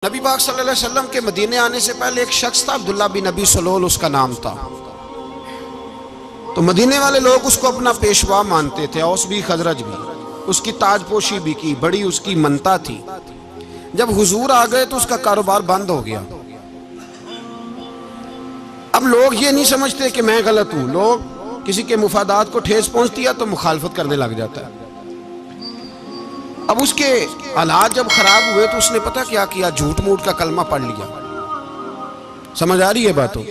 نبی پاک صلی اللہ علیہ وسلم کے مدینے آنے سے پہلے ایک شخص تھا، عبداللہ بن ابی سلول اس کا نام تھا۔ تو مدینے والے لوگ اس کو اپنا پیشوا مانتے تھے، اوس بھی خزرج بھی، اس کی تاج پوشی بھی کی، بڑی اس کی منتا تھی۔ جب حضور آ گئے تو اس کا کاروبار بند ہو گیا۔ اب لوگ یہ نہیں سمجھتے کہ میں غلط ہوں، لوگ کسی کے مفادات کو ٹھیس پہنچتی ہے تو مخالفت کرنے لگ جاتا ہے۔ اب اس کے حالات جب خراب ہوئے تو اس نے پتہ کیا کیا، جھوٹ موٹ کا کلمہ پڑھ لیا۔ سمجھ آ رہی ہے باتوں؟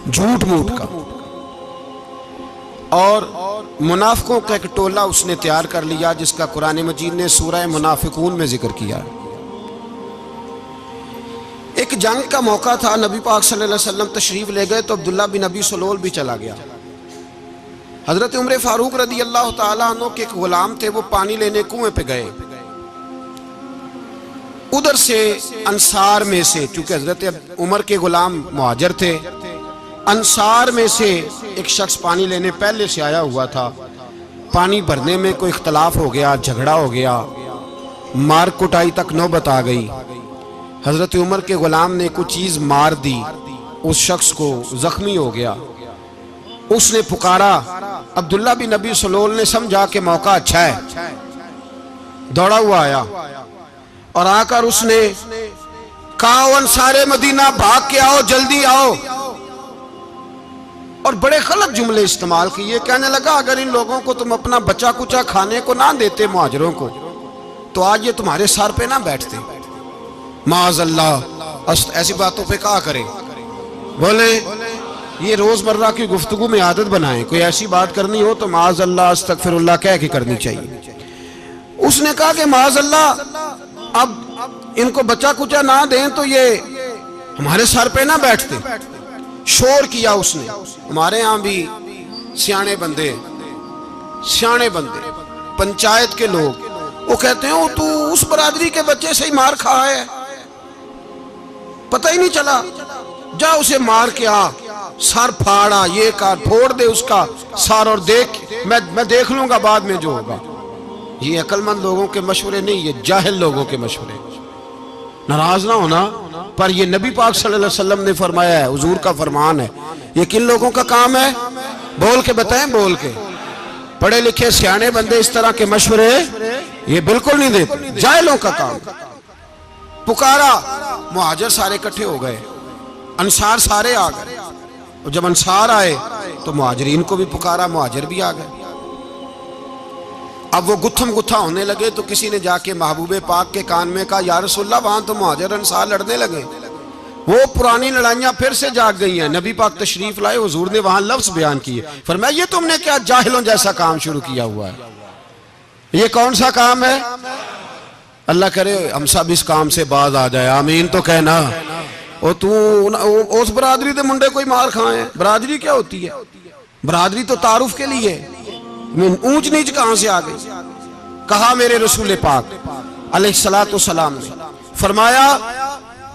جھوٹ موٹ کا، اور منافقوں کا ایک ٹولہ اس نے تیار کر لیا جس کا قرآن مجید نے سورہ منافقون میں ذکر کیا۔ ایک جنگ کا موقع تھا، نبی پاک صلی اللہ علیہ وسلم تشریف لے گئے تو عبداللہ بن ابی سلول بھی چلا گیا۔ حضرت عمر فاروق رضی اللہ تعالیٰ عنہ کے ایک غلام تھے، وہ پانی لینے کنویں پہ گئے۔ ادھر سے انصار میں سے، چونکہ حضرت عمر کے غلام مہاجر تھے، انصار میں سے ایک شخص پانی لینے پہلے سے آیا ہوا تھا۔ پانی بھرنے میں کوئی اختلاف ہو گیا، جھگڑا ہو گیا، مار کٹائی تک نوبت آ گئی۔ حضرت عمر کے غلام نے کچھ چیز مار دی، اس شخص کو زخمی ہو گیا۔ اس نے پکارا، عبداللہ بن ابی سلول نے سمجھا کہ موقع اچھا ہے، دوڑا ہوا آیا اور آ کر اس نے کہا، انصار مدینہ بھاگ کے آؤ، جلدی آؤ، اور بڑے غلط جملے استعمال کیے۔ کہنے لگا، اگر ان لوگوں کو تم اپنا بچہ کچا کھانے کو نہ دیتے مہاجروں کو تو آج یہ تمہارے سر پہ نہ بیٹھتے۔ معاذ اللہ، ایسی باتوں پہ کہا کریں، بولے یہ روزمرہ کی گفتگو میں عادت بنائیں، کوئی ایسی بات کرنی ہو تو معاذ اللہ استغفر اللہ کہہ کے کرنی چاہیے۔ اس نے کہا کہ معاذ اللہ، اب ان کو بچہ کچا نہ دیں تو یہ ہمارے سر پہ نہ بیٹھتے۔ شور کیا اس نے۔ ہمارے ہاں بھی سیانے بندے پنچایت کے لوگ وہ کہتے ہیں، تو اس برادری کے بچے سے ہی مار کھا ہے، پتہ ہی نہیں چلا، جا اسے مار کے آ، سر پھاڑا، یہ کار پھوڑ دے اس کا سر، اور دیکھ میں دیکھ لوں گا بعد میں جو ہوگا۔ یہ عقل مند لوگوں کے مشورے نہیں، یہ جاہل لوگوں کے مشورے۔ ناراض نہ ہونا، پر یہ نبی پاک صلی اللہ علیہ وسلم نے فرمایا ہے، حضور کا فرمان ہے۔ یہ کن لوگوں کا کام ہے؟ بول کے بتائیں، بول کے۔ پڑھے لکھے سیانے بندے اس طرح کے مشورے یہ بالکل نہیں دیتے، جاہلوں کا کام۔ پکارا، مہاجر سارے اکٹھے ہو گئے، انصار سارے آ گئے، اور جب انصار آئے تو مہاجرین کو بھی پکارا، مہاجر بھی آ گئے۔ اب وہ گتھم گتھا ہونے لگے تو کسی نے جا کے محبوب پاک کے کان میں کہا، یا رسول اللہ، وہاں تو مہاجر انصار لڑنے لگے۔ وہ پرانی لڑائیاں پھر سے جاگ گئی ہیں۔ نبی پاک تشریف لائے، حضور نے وہاں لفظ بیان کیے، فرمایا، یہ تم نے کیا جاہلوں جیسا کام شروع کیا ہوا ہے؟ یہ کون سا کام ہے؟ اللہ کرے ہم سب اس کام سے باز آ جائے، آمین تو کہنا۔ اور تو اس برادری دے منڈے کوئی مار کھائیں؟ برادری کیا ہوتی ہے؟ برادری تو تعارف کے لیے، اونچ نیچ کہاں سے آ گئی؟ کہا میرے رسول پاک علیہ الصلوۃ والسلام نے، فرمایا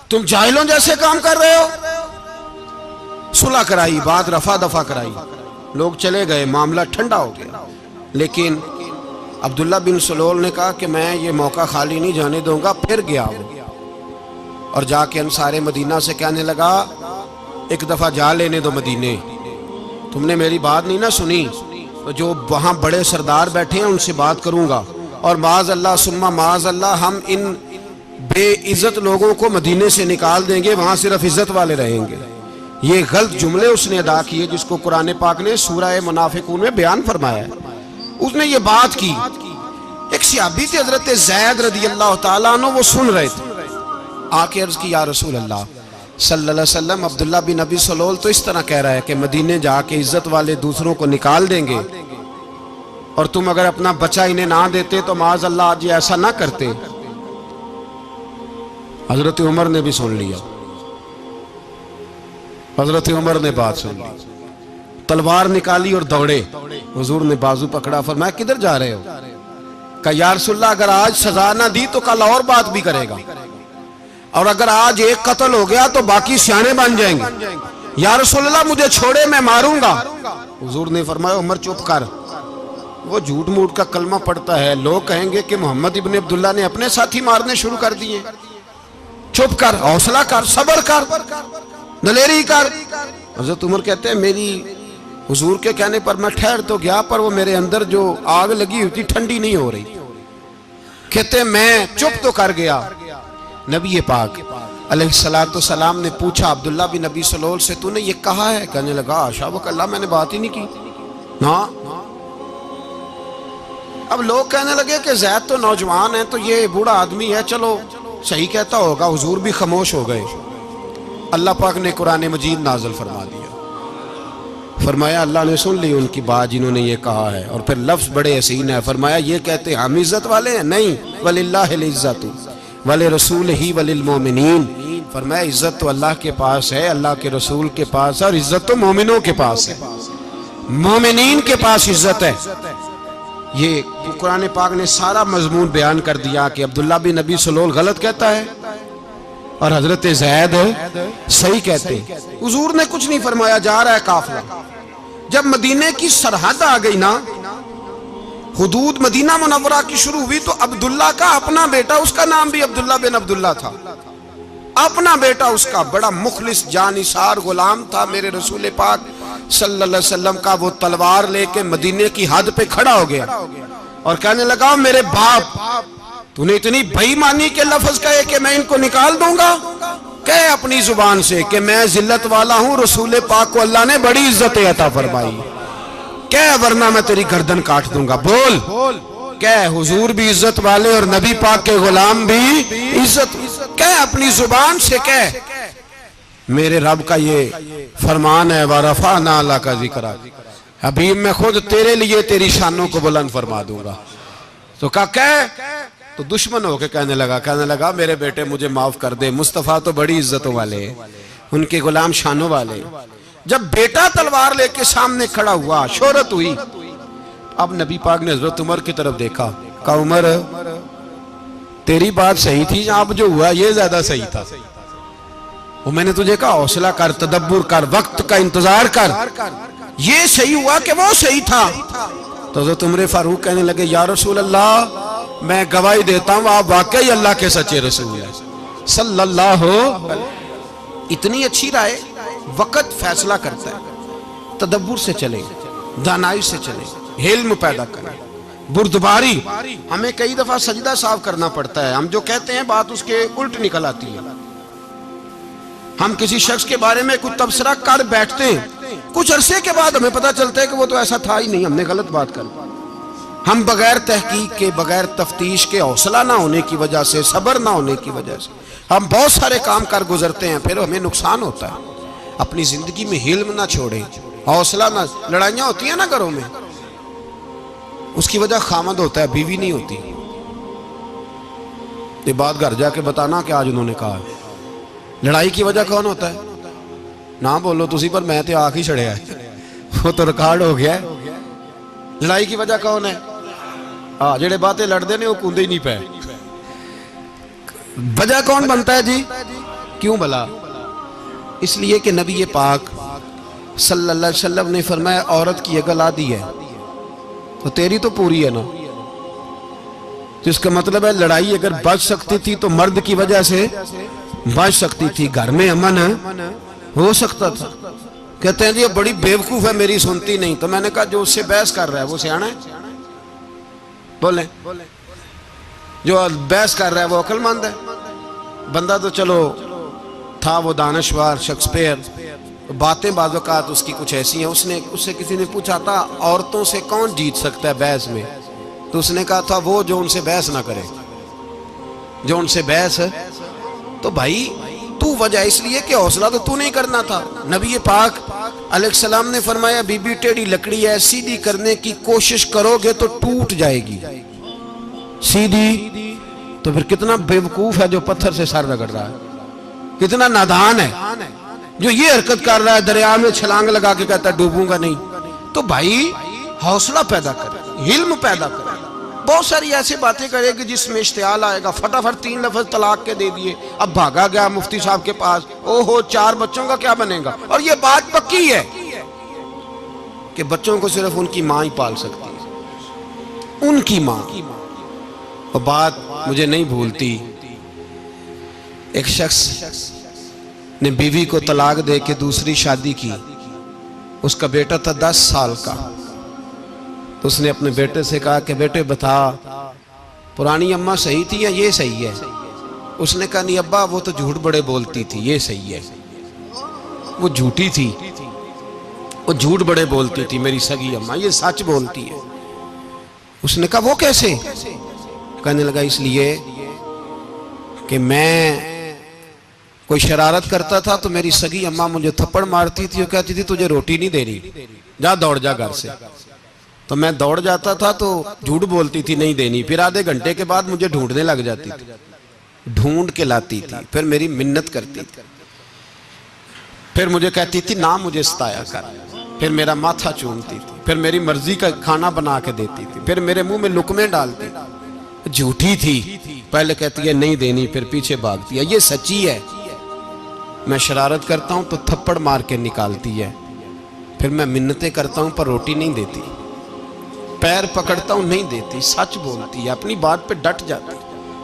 تم جاہلوں جیسے کام کر رہے ہو۔ صلح کرائی، بات رفع دفع کرائی، لوگ چلے گئے، معاملہ ٹھنڈا ہو گیا۔ لیکن عبداللہ بن سلول نے کہا کہ میں یہ موقع خالی نہیں جانے دوں گا۔ پھر گیا وہ اور جا کے انصار مدینہ سے کہنے لگا، ایک دفعہ جا لینے دو مدینے، تم نے میری بات نہیں نہ سنی تو جو وہاں بڑے سردار بیٹھے ہیں ان سے بات کروں گا، اور معاذ اللہ ثم معاذ اللہ ہم ان بے عزت لوگوں کو مدینے سے نکال دیں گے، وہاں صرف عزت والے رہیں گے۔ یہ غلط جملے اس نے ادا کیے جس کو قرآن پاک نے سورہ منافقون میں بیان فرمایا ہے۔ اس نے یہ بات کی۔ ایک صحابی تھے حضرت زید رضی اللہ تعالیٰ عنہ، وہ سن رہے تھے، آ کے عرض کی، یا رسول اللہ صلی اللہ علیہ وسلم، عبداللہ بن ابی سلول تو اس طرح کہہ رہا ہے کہ مدینے جا کے عزت والے دوسروں کو نکال دیں گے، اور تم اگر اپنا بچہ انہیں نہ دیتے تو معاذ اللہ آج یہ ایسا نہ کرتے۔ حضرت عمر نے بھی سن لیا، حضرت عمر نے بات سن لی، تلوار نکالی اور دوڑے۔ حضور نے بازو پکڑا، فرمایا کدھر جا رہے ہو؟ کہا یا رسول اللہ، اگر آج سزا نہ دی تو کل اور بات بھی کرے گا، اور اگر آج ایک قتل ہو گیا تو باقی سیانے بن جائیں گے۔ یا رسول اللہ مجھے چھوڑے، میں ماروں گا۔ حضور نے فرمایا، عمر چپ کر، وہ جھوٹ موٹ کا کلمہ پڑھتا ہے، لوگ کہیں گے کہ محمد ابن عبداللہ نے اپنے ساتھی مارنے شروع کر دیے۔ چپ کر، حوصلہ کر، صبر کر، دلیری کر۔ حضرت عمر کہتے ہیں میری حضور کے کہنے پر میں ٹھہر تو گیا، پر وہ میرے اندر جو آگ لگی ہوئی تھی ٹھنڈی نہیں ہو رہی۔ کہتے ہیں میں چپ تو کر گیا۔ نبی پاک علیہ السلام نے پوچھا عبداللہ بن نبی سلول سے تو نے یہ کہا ہے؟ کہنے لگا حاشا وکلا، میں نے بات ہی نہیں کی نا۔ اب لوگ کہنے لگے کہ زید تو نوجوان ہے، تو یہ بوڑھا آدمی ہے، چلو صحیح کہتا ہوگا۔ حضور بھی خاموش ہو گئے۔ اللہ پاک نے قرآن مجید نازل فرما دیا، فرمایا اللہ نے سن لی ان کی بات جنہوں نے یہ کہا ہے، اور پھر لفظ بڑے حسین ہے، فرمایا یہ کہتے ہم عزت والے ہیں؟ نہیں، وَلِلَّهِ الْعِزَّةُ وَلِرَسُولِهِ وَلِلْمُؤْمِنِينَ، فرمایا عزت تو اللہ کے پاس ہے، اللہ کے رسول کے پاس ہے، اور عزت تو مومنوں کے پاس ہے، مومنین کے پاس عزت ہے۔ یہ قرآن پاک نے سارا مضمون بیان کر دیا کہ عبداللہ بن نبی سلول غلط کہتا ہے اور حضرت زید صحیح کہتے ہیں۔ حضور نے کچھ نہیں فرمایا، جا رہا ہے قافلہ۔ جب مدینے کی سرحد آ گئی نا، حدود مدینہ منورہ کی شروع ہوئی، تو عبداللہ کا اپنا بیٹا، اس کا نام بھی عبداللہ بن عبداللہ تھا، اپنا بیٹا اس کا بڑا مخلص جانثار غلام تھا میرے رسول پاک صلی اللہ علیہ وسلم کا، وہ تلوار لے کے مدینے کی حد پہ کھڑا ہو گیا اور کہنے لگا میرے باپ تو نے اتنی بے ایمانی کے لفظ کہے کہ میں ان کو نکال دوں گا؟ کہے اپنی زبان سے کہ میں ذلت والا ہوں، رسول پاک کو اللہ نے بڑی عزت عطا فرمائی، کہے ورنہ میں تیری گردن کاٹ دوں گا۔ بول، کہے حضور بھی عزت والے اور نبی پاک کے غلام بھی عزت، کہے اپنی زبان سے، کہے میرے رب کا یہ فرمان ہے وَرَفَعْنَا لَكَ ذِكْرَكَ، حبیب میں خود تیرے لیے تیری شانوں کو بلند فرما دوں گا۔ تو کہا تو دشمن ہو کے کہنے لگا میرے بیٹے مجھے معاف کر دے، مصطفیٰ تو بڑی عزتوں والے ہیں، ان کے غلام شانوں والے۔ جب بیٹا تلوار لے کے سامنے کھڑا ہوا، شہرت ہوئی، اب نبی پاک نے حضرت عمر کی طرف دیکھا، کہا عمر تیری بات صحیح تھی، اب جو ہوا یہ زیادہ صحیح تھا، وہ میں نے تجھے کہا حوصلہ کر، تدبر کر، وقت کا انتظار کر، یہ صحیح ہوا کہ وہ صحیح تھا۔ تو حضرت عمر فاروق کہنے لگے یا رسول اللہ میں گواہی دیتا ہوں آپ واقعی اللہ کے سچے رسول ہیں صلی اللہ اتنی اچھی رائے، وقت فیصلہ کرتا ہے، تدبر سے چلے، دانائی سے چلے، علم پیدا کریں، بردباری۔ ہمیں کئی دفعہ سجدہ صاف کرنا پڑتا ہے، ہم جو کہتے ہیں بات اس کے الٹ نکل آتی ہے۔ ہم کسی شخص کے بارے میں کچھ تبصرہ کر بیٹھتے ہیں، کچھ عرصے کے بعد ہمیں پتہ چلتا ہے کہ وہ تو ایسا تھا ہی نہیں، ہم نے غلط بات کر۔ ہم بغیر تحقیق کے، بغیر تفتیش کے، حوصلہ نہ ہونے کی وجہ سے، صبر نہ ہونے کی وجہ سے ہم بہت سارے کام کر گزرتے ہیں، پھر ہمیں نقصان ہوتا ہے۔ اپنی زندگی میں حلم نہ چھوڑیں، حوصلہ نہ، لڑائیاں ہوتی ہیں نا گھروں میں، اس کی وجہ خامد ہوتا ہے، بیوی نہیں ہوتی۔ یہ بات گھر جا کے بتانا کہ آج انہوں نے کہا ہے۔ لڑائی کی وجہ کون ہوتا ہے؟ نہ بولو تسی، پر میں تے آنکھ ہی چھڑیا ہے، وہ تو ریکارڈ ہو گیا ہے۔ لڑائی کی وجہ کون ہے؟ جڑے باتیں لڑتے ہیں وہ کوندے ہی نہیں پے۔ وجہ کون بنتا ہے جی؟ کیوں بلا؟ اس لیے کہ نبی پاک صلی اللہ علیہ وسلم نے فرمایا عورت کی اگل آدھی ہے تو تیری تو پوری ہے نا، تو اس کا مطلب ہے لڑائی اگر بچ سکتی تھی تو مرد کی وجہ سے بچ سکتی تھی، گھر میں امن ہو سکتا تھا۔ کہتے ہیں جی یہ بڑی بیوقوف ہے، میری سنتی نہیں۔ تو میں نے کہا جو اس سے بحث کر رہا ہے وہ سیانا ہے؟ بولیں، جو بحث کر رہا ہے وہ عقل مند ہے؟ بندہ تو چلو تھا وہ دانشور، شیکسپیئر، باتیں بعض اوقات اس کی کچھ ایسی ہیں۔ اس سے کسی نے پوچھا تھا عورتوں سے کون جیت سکتا ہے بحث میں، تو اس نے کہا تھا وہ جو ان سے بحث نہ کرے، جو ان سے بحث۔ تو بھائی تو وجہ اس لیے کہ حوصلہ تو نہیں کرنا تھا۔ نبی پاک علیہ السلام نے فرمایا بی بی ٹیڑھی لکڑی ہے، سیدھی کرنے کی کوشش کرو گے تو ٹوٹ جائے گی، سیدھی تو پھر کتنا بیوقوف ہے جو پتھر سے سر رگڑ رہا ہے، کتنا نادان ہے جو یہ حرکت کر رہا ہے، دریا میں چھلانگ لگا کے کہتا ہے ڈوبوں گا نہیں۔ تو بھائی حوصلہ پیدا کرے، علم پیدا کرے۔ بہت ساری ایسی باتیں کرے کہ جس میں اشتعال آئے گا، فٹافٹ 3 لفظ طلاق کے دے دیے، اب بھاگا گیا مفتی صاحب کے پاس، اوہو 4 بچوں کا کیا بنے گا؟ اور یہ بات پکی ہے کہ بچوں کو صرف ان کی ماں ہی پال سکتی ہے، ان کی ماں۔ اور بات مجھے نہیں بھولتی، ایک شخص نے بیوی کو طلاق دے کے دوسری شادی کی. اس کا بیٹا تھا 10 سال کا. تو اس نے اپنے بیٹے سے کہا کہ بیٹے بتا پرانی اماں صحیح تھی یا یہ صحیح ہے؟ اس نے کہا نہیں ابا وہ تو جھوٹ بڑے بولتی تھی، یہ صحیح ہے. وہ جھوٹی تھی، وہ جھوٹ بڑے بولتی تھی میری سگی اماں، یہ سچ بولتی ہے. اس نے کہا وہ کیسے؟ کہنے لگا اس لیے کہ میں کوئی شرارت کرتا تھا تو میری سگی اماں مجھے تھپڑ مارتی تھی اور کہتی تھی تجھے روٹی نہیں دے رہی، جا دوڑ جا گھر سے. تو میں دوڑ جاتا تھا تو جھوٹ بولتی تھی نہیں دینی، پھر آدھے گھنٹے کے بعد مجھے ڈھونڈنے لگ جاتی تھی، ڈھونڈ کے لاتی تھی، پھر میری منت کرتی تھی، پھر مجھے کہتی تھی نہ مجھے ستایا کر، پھر میرا ماتھا چومتی تھی، پھر میری مرضی کا کھانا بنا کے دیتی تھی، پھر میرے منہ میں لقمے ڈالتی تھی. جھوٹی تھی، پہلے کہتی ہے نہیں دینی پھر پیچھے بھاگتی ہے. یہ سچی ہے، میں شرارت کرتا ہوں تو تھپڑ مار کے نکالتی ہے، پھر میں منتیں کرتا ہوں پر روٹی نہیں دیتی، پیر پکڑتا ہوں نہیں دیتی. سچ بولتی ہے، اپنی بات پہ ڈٹ جاتی.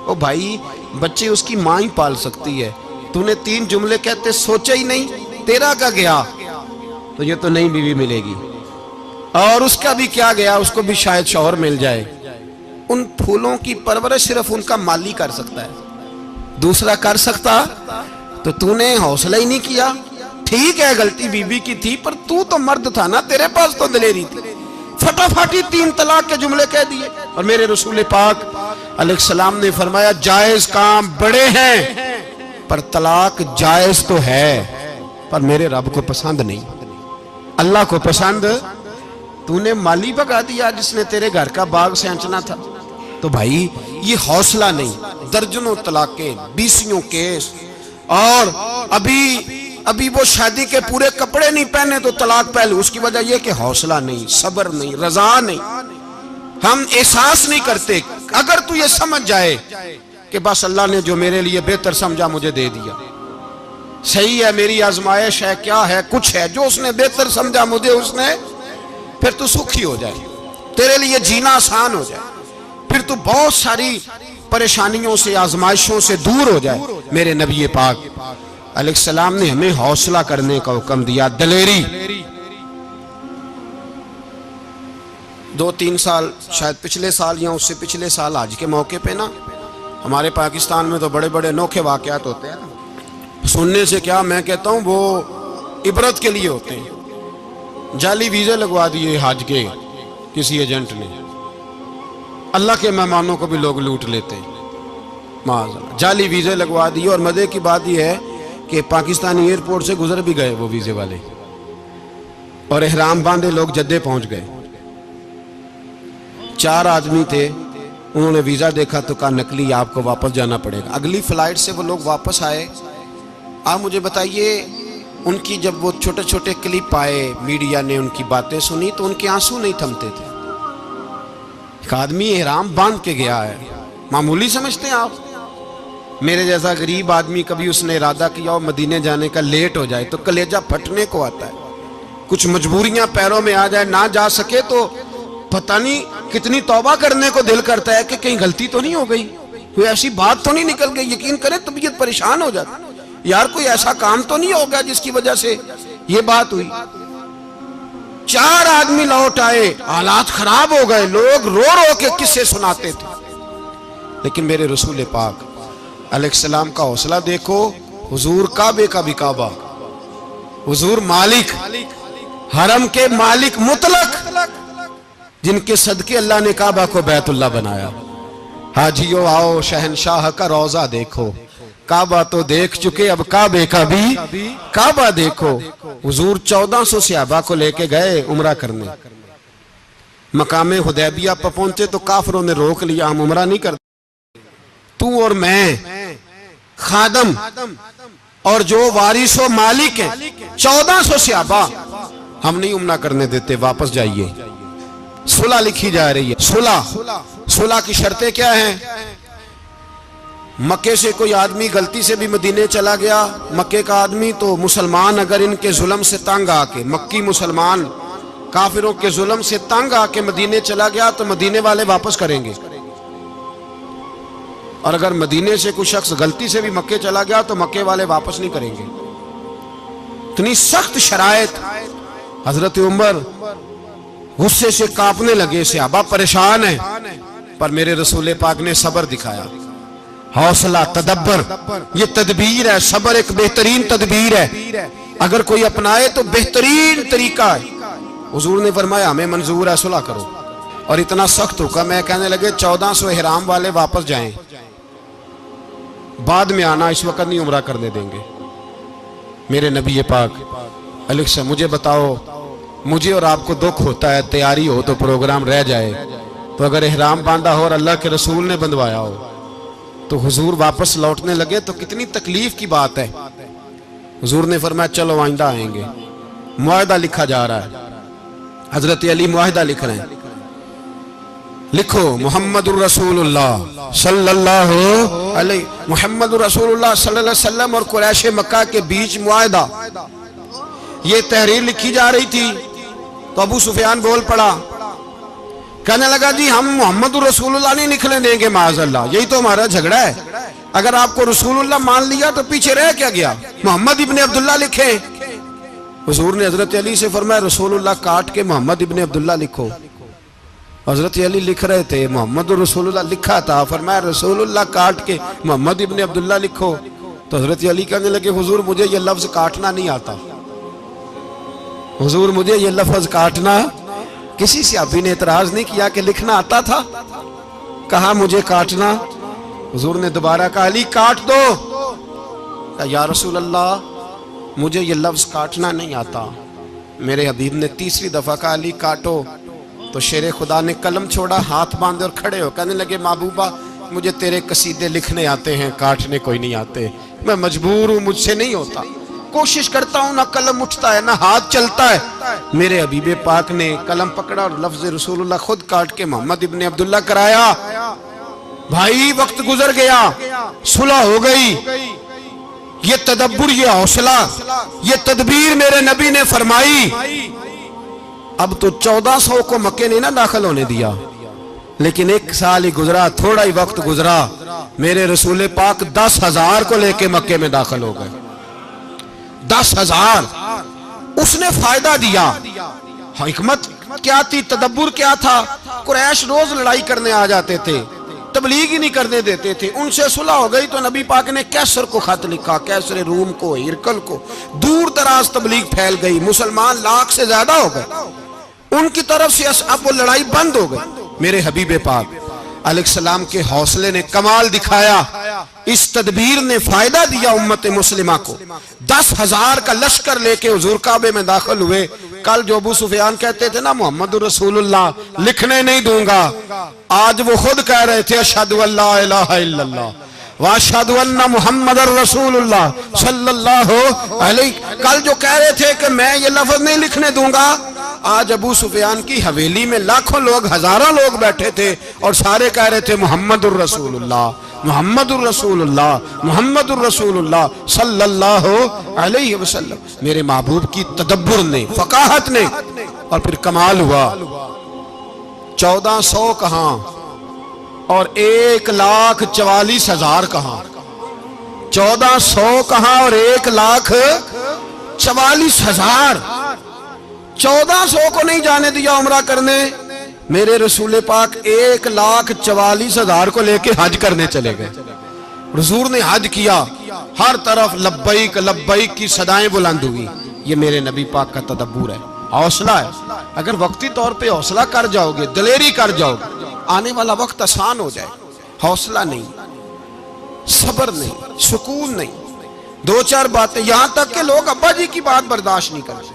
او بھائی بچے اس کی ماں ہی پال سکتی ہے، تو نے 3 جملے کہتے سوچا ہی نہیں، تیرا کا گیا تو یہ تو نئی بیوی ملے گی، اور اس کا بھی کیا گیا، اس کو بھی شاید شوہر مل جائے. ان پھولوں کی پرورش صرف ان کا مالی کر سکتا ہے، دوسرا کر سکتا تو نے حوصلہ ہی نہیں کیا. ٹھیک ہے غلطی بیوی کی تھی پر تو مرد تھا نا، تیرے پاس تو دلیری تھی. فٹافٹی 3 طلاق کے جملے کہہ دیے. اور میرے رسول پاک علیہ السلام نے فرمایا جائز کام بڑے ہیں پر طلاق جائز تو ہے پر میرے رب کو پسند نہیں، اللہ کو پسند. تو نے مالی بگا دیا جس نے تیرے گھر کا باغ سینچنا تھا. تو بھائی یہ حوصلہ نہیں، درجنوں طلاقیں، 20 کیس، اور ابھی وہ شادی کے پورے کپڑے نہیں پہنے تو طلاق پہلے. اس کی وجہ یہ کہ حوصلہ نہیں، صبر نہیں، رضا نہیں، ہم احساس نہیں کرتے. اگر تو یہ سمجھ جائے کہ بس اللہ نے جو میرے لیے بہتر سمجھا مجھے دے دیا، صحیح ہے میری آزمائش ہے کیا ہے کچھ ہے، جو اس نے بہتر سمجھا مجھے اس نے، پھر تو سکھی ہو جائے، تیرے لیے جینا آسان ہو جائے، پھر تو بہت ساری پریشانیوں سے آزمائشوں سے دور ہو جائے. میرے نبی پاک علیہ السلام نے ہمیں حوصلہ کرنے کا حکم دیا، دلیری. 2-3 سال شاید پچھلے سال یا اس سے پچھلے سال حج کے موقع پہ نا ہمارے پاکستان میں تو بڑے بڑے انوکھے واقعات ہوتے ہیں. سننے سے کیا میں کہتا ہوں وہ عبرت کے لیے ہوتے ہیں. جعلی ویزے لگوا دیے حج کے کسی ایجنٹ نے، اللہ کے مہمانوں کو بھی لوگ لوٹ لیتے ہیں. معاذاللہ جعلی ویزے لگوا دیے. اور مزے کی بات یہ ہے کہ پاکستانی ایئرپورٹ سے گزر بھی گئے وہ ویزے والے، اور احرام باندھے لوگ جدے پہنچ گئے. 4 آدمی تھے، انہوں نے ویزا دیکھا تو کہا نقلی آپ کو واپس جانا پڑے گا. اگلی فلائٹ سے وہ لوگ واپس آئے. آپ مجھے بتائیے ان کی جب وہ چھوٹے چھوٹے کلپ آئے، میڈیا نے ان کی باتیں سنی تو ان کے آنسو نہیں تھمتے تھے. ایک آدمی احرام باندھ کے گیا ہے، معمولی سمجھتے ہیں آپ؟ میرے جیسا غریب آدمی کبھی اس نے ارادہ کیا اور مدینے جانے کا لیٹ ہو جائے تو کلیجہ پھٹنے کو آتا ہے. کچھ مجبوریاں پیروں میں آ جائے، نہ جا سکے تو پتہ نہیں کتنی توبہ کرنے کو دل کرتا ہے کہ کہیں غلطی تو نہیں ہو گئی، کوئی ایسی بات تو نہیں نکل گئی. یقین کریں طبیعت پریشان ہو جاتی، یار کوئی ایسا کام تو نہیں ہوگا جس کی وجہ سے یہ بات ہوئی. 4 آدمی لوٹ آئے، حالات خراب ہو گئے، لوگ رو رو کے قصے سناتے تھے. لیکن میرے رسول پاک علیہ السلام کا حوصلہ دیکھو. حضور کعبے کا بھی کعبہ، حضور مالک، حرم کے مالک مطلق، جن کے صدقے اللہ نے کعبہ کو بیت اللہ بنایا. حاجیو آؤ شہنشاہ کا روضہ دیکھو، کعبہ تو دیکھ چکے اب کعبے کا بھی کعبہ دیکھو. حضور 1400 صحابہ کو لے کے گئے عمرہ کرنے. مقام حدیبیہ پر پہنچے تو کافروں نے روک لیا، ہم عمرہ نہیں کرتے. تو اور میں خادم اور جو وارث و مالک ہیں 1400 صحابہ، ہم نہیں عمرہ کرنے دیتے، واپس جائیے. صلح لکھی جا رہی ہے. صلح کی شرطیں کیا ہیں؟ مکے سے کوئی آدمی غلطی سے بھی مدینے چلا گیا، مکے کا آدمی، تو مسلمان اگر ان کے ظلم سے تنگ آ کے، مکی مسلمان کافروں کے ظلم سے تنگ آ کے مدینے چلا گیا تو مدینے والے واپس کریں گے. اور اگر مدینے سے کوئی شخص غلطی سے بھی مکے چلا گیا تو مکے والے واپس نہیں کریں گے. اتنی سخت شرائط. حضرت عمر غصے سے کانپنے لگے, صحابہ پریشان ہیں, پر میرے رسول پاک نے صبر دکھایا, حوصلہ, تدبر. یہ تدبیر ہے, صبر ایک بہترین تدبیر ہے, اگر کوئی اپنائے تو بہترین طریقہ ہے. حضور نے فرمایا ہمیں منظور ہے, صلح کرو. اور اتنا سخت حکم ہے, کہنے لگے 1400 احرام والے واپس جائیں, بعد میں آنا, اس وقت نہیں عمرہ کرنے دیں گے. میرے نبی پاک علیہ السلام, مجھے بتاؤ, مجھے اور آپ کو دکھ ہوتا ہے تیاری ہو تو پروگرام رہ جائے, تو اگر احرام باندھا ہو اور اللہ کے رسول نے بندھوایا ہو تو حضور واپس لوٹنے لگے تو کتنی تکلیف کی بات ہے. حضور نے فرمایا چلو آئندہ آئیں گے. معاہدہ لکھا جا رہا ہے, حضرت علی معاہدہ لکھ رہے ہیں. لکھو محمد الرسول اللہ صلی اللہ علیہ محمد الرسول اللہ صلی اللہ علیہ وسلم اور قریش مکہ کے بیچ معاہدہ. یہ تحریر لکھی جا رہی تھی تو ابو سفیان بول پڑا, کہنے لگا جی ہم محمد الرسول اللہ نہیں نکلنے دیں گے معاذ اللہ, یہی تو ہمارا جھگڑا ہے. اگر آپ کو رسول اللہ مان لیا تو پیچھے رہ کیا گیا, محمد ابن عبداللہ لکھیں. حضور نے حضرت علی سے فرمایا رسول اللہ کاٹ کے محمد ابن عبداللہ لکھو. حضرت علی لکھ رہے تھے, محمد رسول اللہ لکھا تھا, فرمایا رسول اللہ کاٹ کے محمد ابن عبداللہ لکھو. تو حضرت علی کہنے لگے حضور مجھے یہ لفظ کاٹنا نہیں آتا, حضور مجھے یہ لفظ کاٹنا. کسی صحابی نے اعتراض نہیں کیا کہ لکھنا آتا تھا, کہا مجھے کاٹنا. حضور نے دوبارہ کہا علی کاٹ دو. کہا یا رسول اللہ مجھے یہ لفظ کاٹنا نہیں آتا. میرے حبیب نے تیسری دفعہ کہا علی کاٹو. تو شیر خدا نے قلم چھوڑا, ہاتھ باندھے اور کھڑے ہو کہنے لگے محبوبہ مجھے تیرے قصیدے لکھنے آتے ہیں, کاٹنے کوئی نہیں آتے, میں مجبور ہوں, مجھ سے نہیں ہوتا. کوشش کرتا ہوں, نہ قلم اٹھتا ہے نہ ہاتھ چلتا ہے. میرے حبیب پاک نے قلم پکڑا اور لفظ رسول اللہ خود کاٹ کے محمد ابن عبداللہ کرایا. بھائی وقت گزر گیا, صلح ہو گئی. یہ تدبر, یہ حوصلہ, یہ تدبیر میرے نبی نے فرمائی. اب تو 1400 کو مکے نے نہ داخل ہونے دیا, لیکن ایک سال ہی گزرا, تھوڑا ہی وقت گزرا, میرے رسول پاک 10,000 کو لے کے مکے میں داخل ہو گئے. 10,000. اس نے فائدہ دیا. حکمت کیا تھی, تدبر کیا تھا. قریش روز لڑائی کرنے آ جاتے تھے, تبلیغ ہی نہیں کرنے دیتے تھے. ان سے صلح ہو گئی تو نبی پاک نے کیسر کو خط لکھا, کیسر روم کو, ہرکل کو. دور دراز تبلیغ پھیل گئی, مسلمان 100,000 سے زیادہ ہو گئے. ان کی طرف سے اب وہ لڑائی بند ہو گئی. میرے حبیب پاک علیہ السلام کے حوصلے نے کمال دکھایا, اس تدبیر نے فائدہ دیا امت مسلمہ کو. 10,000 کا لشکر لے کے حضور کعبے میں داخل ہوئے. کل جو ابو سفیان کہتے تھے نا محمد رسول اللہ لکھنے نہیں دوں گا, آج وہ خود کہہ رہے تھے اشہدو ان لا الہ الا اللہ واشہدو ان محمد رسول اللہ صلی اللہ علیہ. کل جو کہہ رہے تھے کہ میں یہ لفظ نہیں لکھنے دوں گا, آج ابو سفیان کی حویلی میں لاکھوں لوگ, ہزاروں لوگ بیٹھے تھے اور سارے کہہ رہے تھے محمد الرسول اللہ محمد الرسول اللہ محمد الرسول اللہ صلی اللہ علیہ وسلم. میرے محبوب کی تدبر نے, فقاہت نے, اور پھر کمال ہوا. 1400 کہاں اور 1,44,000 کہاں. 1400 کہاں اور 1,44,000. 1400 کو نہیں جانے دیا عمرہ کرنے. میرے رسول پاک 1,44,000 کو لے کے حج کرنے چلے گئے. حضور نے حج کیا, ہر طرف لبیک لبیک کی صدائیں بلند ہوئی. یہ میرے نبی پاک کا تدبر ہے, حوصلہ ہے. اگر وقتی طور پہ حوصلہ کر جاؤ گے, دلیری کر جاؤ گے, آنے والا وقت آسان ہو جائے. حوصلہ نہیں, صبر نہیں, سکون نہیں, 2-4 باتیں, یہاں تک کہ لوگ ابا جی کی بات برداشت نہیں کرتے.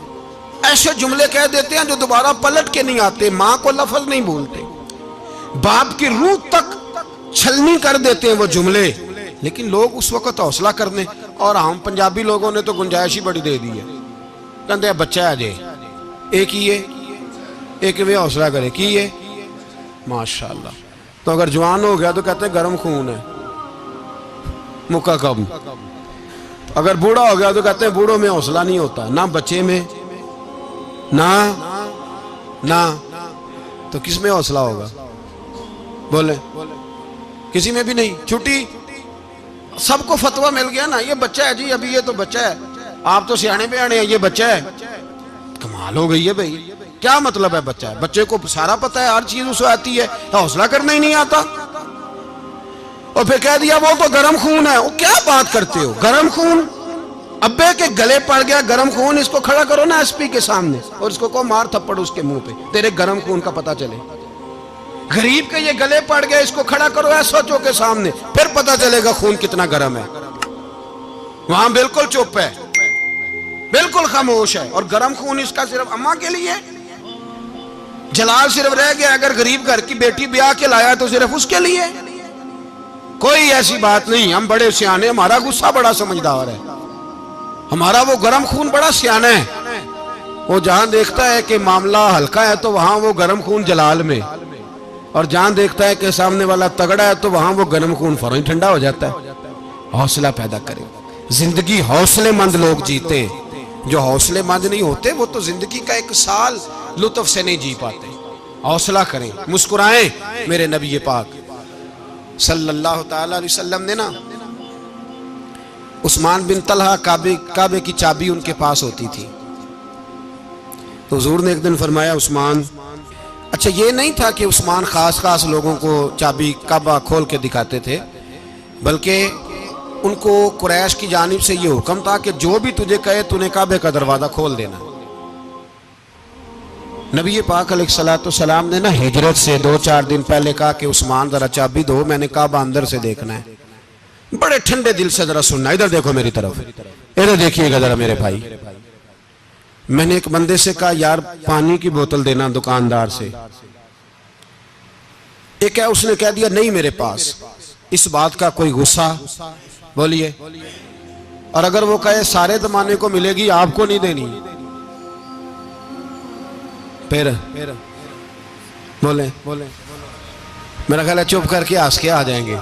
ایسے جملے کہہ دیتے ہیں جو دوبارہ پلٹ کے نہیں آتے. ماں کو لفظ نہیں بولتے, باپ کی روح تک چھلنی کر دیتے ہیں وہ جملے. لیکن لوگ اس وقت حوصلہ کرنے, اور ہم پنجابی لوگوں نے تو گنجائش ہی بڑی دے دی ہے. کہتے ہیں بچہ ہے جے ایک ہی ہے, ایک میں حوصلہ کرے کی ہے ماشاءاللہ. تو اگر جوان ہو گیا تو کہتے ہیں گرم خون ہے مکہ کب. اگر بوڑھا ہو گیا تو کہتے ہیں بوڑھوں میں حوصلہ نہیں ہوتا, نہ بچے میں نہ تو کس میں حوصلہ ہوگا؟ بولے کسی میں بھی نہیں. چھٹی سب کو فتویٰ مل گیا نا, یہ بچہ ہے جی, ابھی یہ تو بچہ ہے, آپ تو سیانے بیانے ہیں, یہ بچہ ہے. کمال ہو گئی ہے بھائی, کیا مطلب ہے بچہ ہے؟ بچے کو سارا پتہ ہے, ہر چیز اسے آتی ہے, حوصلہ کرنا ہی نہیں آتا. اور پھر کہہ دیا وہ تو گرم خون ہے. وہ کیا بات کرتے ہو, گرم خون؟ ابے کے گلے پڑ گیا گرم خون, اس کو کھڑا کرو نا ایس پی کے سامنے اور اس کو کہو مار تھپڑ اس کے منہ پہ, تیرے گرم خون کا پتہ چلے. غریب کے یہ گلے پڑ گیا, اس کو کھڑا کرو ایس ایچ او کے سامنے, پھر پتہ چلے گا خون کتنا گرم ہے. وہاں بالکل چپ ہے, بالکل خاموش ہے. اور گرم خون اس کا صرف اماں کے لیے, جلال صرف رہ گیا اگر غریب گھر کی بیٹی بیاہ کے لایا تو صرف اس کے لیے. کوئی ایسی بات نہیں. ہم بڑے سیانے, ہمارا غصہ بڑا سمجھدار ہے, ہمارا وہ گرم خون بڑا سیانا ہے. وہ جہاں دیکھتا ہے کہ معاملہ ہلکا ہے تو وہاں وہ گرم خون جلال میں, اور جہاں دیکھتا ہے کہ سامنے والا تگڑا ہے تو وہاں وہ گرم خون فوراً ٹھنڈا ہو جاتا ہے. حوصلہ پیدا کریں. زندگی حوصلے مند لوگ جیتے ہیں, جو حوصلے مند نہیں ہوتے وہ تو زندگی کا ایک سال لطف سے نہیں جی پاتے. حوصلہ کریں, مسکرائیں. میرے نبی پاک صلی اللہ تعالی علیہ وسلم نے نا عثمان بن طلحہ, کعبے کی چابی ان کے پاس ہوتی تھی, تو حضور نے ایک دن فرمایا عثمان, اچھا یہ نہیں تھا کہ عثمان خاص لوگوں کو چابی کعبہ کھول کے دکھاتے تھے, بلکہ ان کو قریش کی جانب سے یہ حکم تھا کہ جو بھی تجھے کہے تو نے کعبے کا دروازہ کھول دینا. نبی پاک علیہ الصلوۃ والسلام نے نا ہجرت سے 2-4 دن پہلے کہا کہ عثمان ذرا چابی دو, میں نے کعبہ اندر سے دیکھنا ہے. بڑے ٹھنڈے دل سے ذرا سننا, ادھر دیکھو میری طرف, ادھر دیکھیے گا ذرا میرے بھائی. میں نے ایک بندے سے کہا یار پانی کی بوتل دینا دکاندار سے, ایک ہے اس نے کہہ دیا نہیں میرے پاس. اس بات کا کوئی غصہ بولیے, اور اگر وہ کہے سارے زمانے کو ملے گی آپ کو نہیں دینی, پھر بولیں میرا خیال ہے چپ کر کے ہنس کے آ جائیں گے,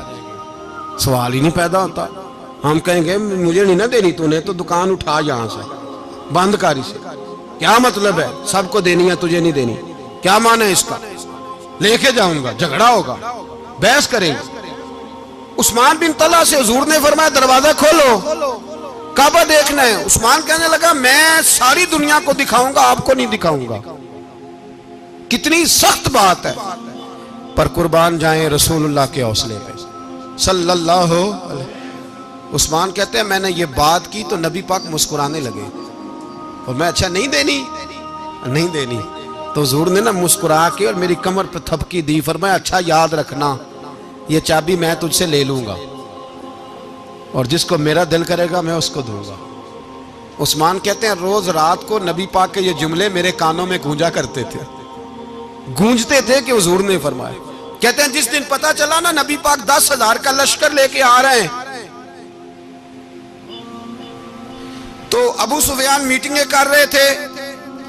سوال ہی نہیں پیدا ہوتا. ہم کہیں گے مجھے نہیں نہ دینی, تو نے تو دکان اٹھا یہاں سے, بند کاری سے. کیا مطلب ہے سب کو دینی ہے تجھے نہیں دینی, کیا معنی ہے اس کا؟ لے کے جاؤں گا, جھگڑا ہوگا, بحث کریں گے. عثمان بن طلحہ سے حضور نے فرمایا دروازہ کھولو, کعبہ دیکھنا ہے. عثمان کہنے لگا میں ساری دنیا کو دکھاؤں گا, آپ کو نہیں دکھاؤں گا. کتنی سخت بات ہے, پر قربان جائیں رسول اللہ کے حوصلے پہ صلی اللہ علیہ. عثمان کہتے ہیں میں نے یہ بات کی تو نبی پاک مسکرانے لگے, اور میں اچھا نہیں دینی, تو حضور نے نا مسکرا کے اور میری کمر پہ تھپکی دی, فرمایا اچھا یاد رکھنا یہ چابی میں تجھ سے لے لوں گا, اور جس کو میرا دل کرے گا میں اس کو دوں گا. عثمان کہتے ہیں روز رات کو نبی پاک کے یہ جملے میرے کانوں میں گونجا کرتے تھے, گونجتے تھے کہ حضور نے فرمایا. کہتے ہیں جس دن پتا چلا نا نبی پاک 10,000 کا لشکر لے کے آ رہے ہیں, تو ابو سفیان میٹنگیں کر رہے تھے,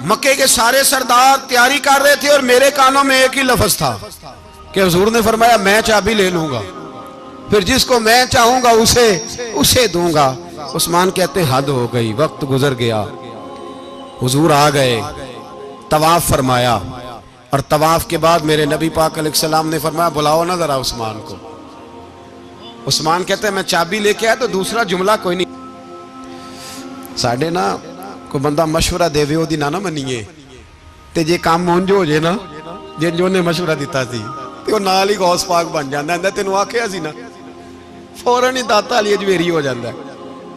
مکے کے سارے سردار تیاری کر رہے تھے, اور میرے کانوں میں ایک ہی لفظ تھا کہ حضور نے فرمایا میں چابی لے لوں گا, پھر جس کو میں چاہوں گا اسے دوں گا. عثمان کہتے ہیں حد ہو گئی, وقت گزر گیا, حضور آ گئے, طواف فرمایا, اور طواف کے بعد میرے نبی پاک علیہ السلام نے فرمایا بلاؤ نا ذرا عثمان کو. عثمان کہتے ہیں میں چابی لے کے آیا تو دوسرا جملہ کوئی نہیں. ساڑھے نا کوئی بندہ مشورہ دے وہ دی نہ منیے, تے جے کام مونجو ہو جائے نا, جن جو نے مشورہ دیتا سی تے وہ نال ہی غوث پاک بن جاندہ ہے. تینوں آکھیا سی نا فوراً ہی داتا علی اجویری ہو جاندہ ہے.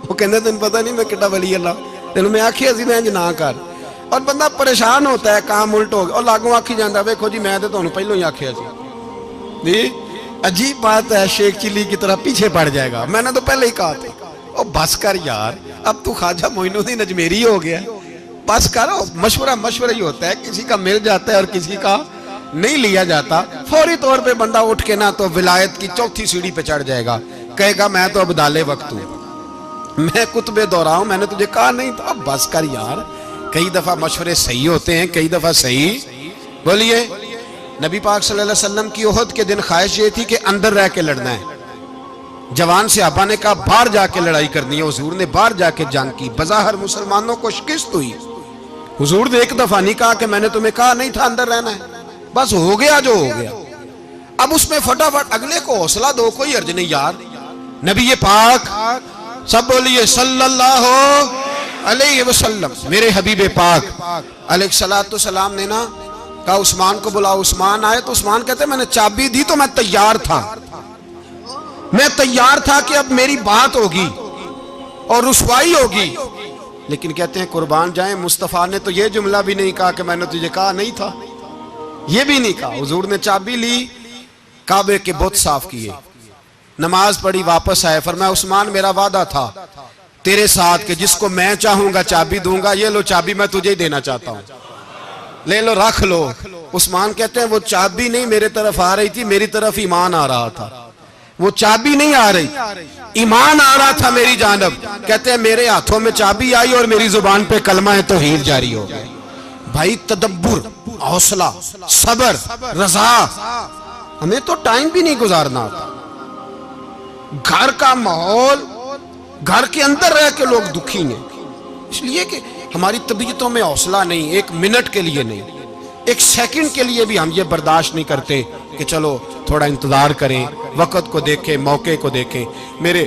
وہ کہندے تینوں پتہ نہیں میں کٹا ولی اللہ, تینوں میں آکھیا سی میں نہ کر, اور بندہ پریشان ہوتا ہے کام الٹ ہو گیا, اور لاگوں آکھی جاندہ ہے ویکھو جی میں تے تانوں پہلوں ہی آکھیا سی. جی عجیب بات ہے, شیخ چلی کی طرح پیچھے پڑ جائے گا, میں نے تو پہلے ہی کہا تھا. او بس کر یار, اب تو خواجہ معین الدین اجمیری ہو گیا, بس کر. مشورہ ہی ہوتا ہے, کسی کا مل جاتا ہے اور کسی کا نہیں لیا جاتا. فوری طور پہ بندہ اٹھ کے نا تو ولایت کی 4تھی سیڑھی پہ چڑھ جائے گا, کہے گا میں تو اب دالے وقت ہوں, میں کتب دورہ ہوں, میں نے تجھے کہا نہیں تھا. اب بس کر یار, کئی دفعہ مشورے صحیح ہوتے ہیں, کئی دفعہ صحیح. بولیے نبی پاک صلی اللہ علیہ وسلم کی احد کے دن خواہش یہ تھی کہ اندر رہ کے لڑنا ہے. جوان صحابہ نے کہا باہر جا کے لڑائی کرنی ہے, حضور نے باہر جا کے جنگ کی. بظاہر مسلمانوں کو شکست ہوئی, حضور نے ایک دفعہ نہیں کہا کہ میں نے تمہیں کہا نہیں تھا اندر رہنا ہے, بس ہو گیا جو ہو گیا. اب اس میں فٹافٹ اگلے کو حوصلہ دو، کوئی عرض نہیں یار. نبی پاک سب بولیے صلی اللہ علیہ وسلم، میرے حبیب پاک علیہ السلام نے نا کہا عثمان کو بلاؤ. عثمان آئے تو عثمان کہتے میں نے چابی دی تو میں تیار تھا، میں تیار تھا کہ اب میری بات ہوگی اور رسوائی ہوگی. لیکن کہتے ہیں قربان جائیں مصطفیٰ نے تو یہ جملہ بھی نہیں کہا کہ میں نے تجھے کہا نہیں تھا، یہ بھی نہیں کہا. حضور نے چابی لی، کعبے کے بت صاف کیے، نماز پڑھی، واپس آئے. فرمایا عثمان میرا وعدہ تھا تیرے ساتھ کہ جس کو میں چاہوں گا چابی دوں گا، یہ لو چابی میں تجھے ہی دینا چاہتا ہوں، لے لو رکھ لو. عثمان کہتے ہیں وہ چابی نہیں میرے طرف آ رہی تھی، میری طرف ایمان آ رہا تھا. وہ چابی نہیں آ رہی، ایمان آ رہا تھا میری جانب. کہتے ہیں میرے ہاتھوں میں چابی آئی اور میری زبان پہ کلمہ توحید جاری ہو گیا. بھائی تدبر، حوصلہ، صبر، رضا. ہمیں تو ٹائم بھی نہیں گزارنا آتا. گھر کا ماحول، گھر کے اندر رہ کے لوگ دکھی ہیں، اس لیے کہ ہماری طبیعتوں میں حوصلہ نہیں، ایک منٹ کے لیے نہیں، ایک سیکنڈ کے لیے بھی ہم یہ برداشت نہیں کرتے کہ چلو تھوڑا انتظار کریں، وقت کو دیکھیں، موقع کو دیکھیں. میرے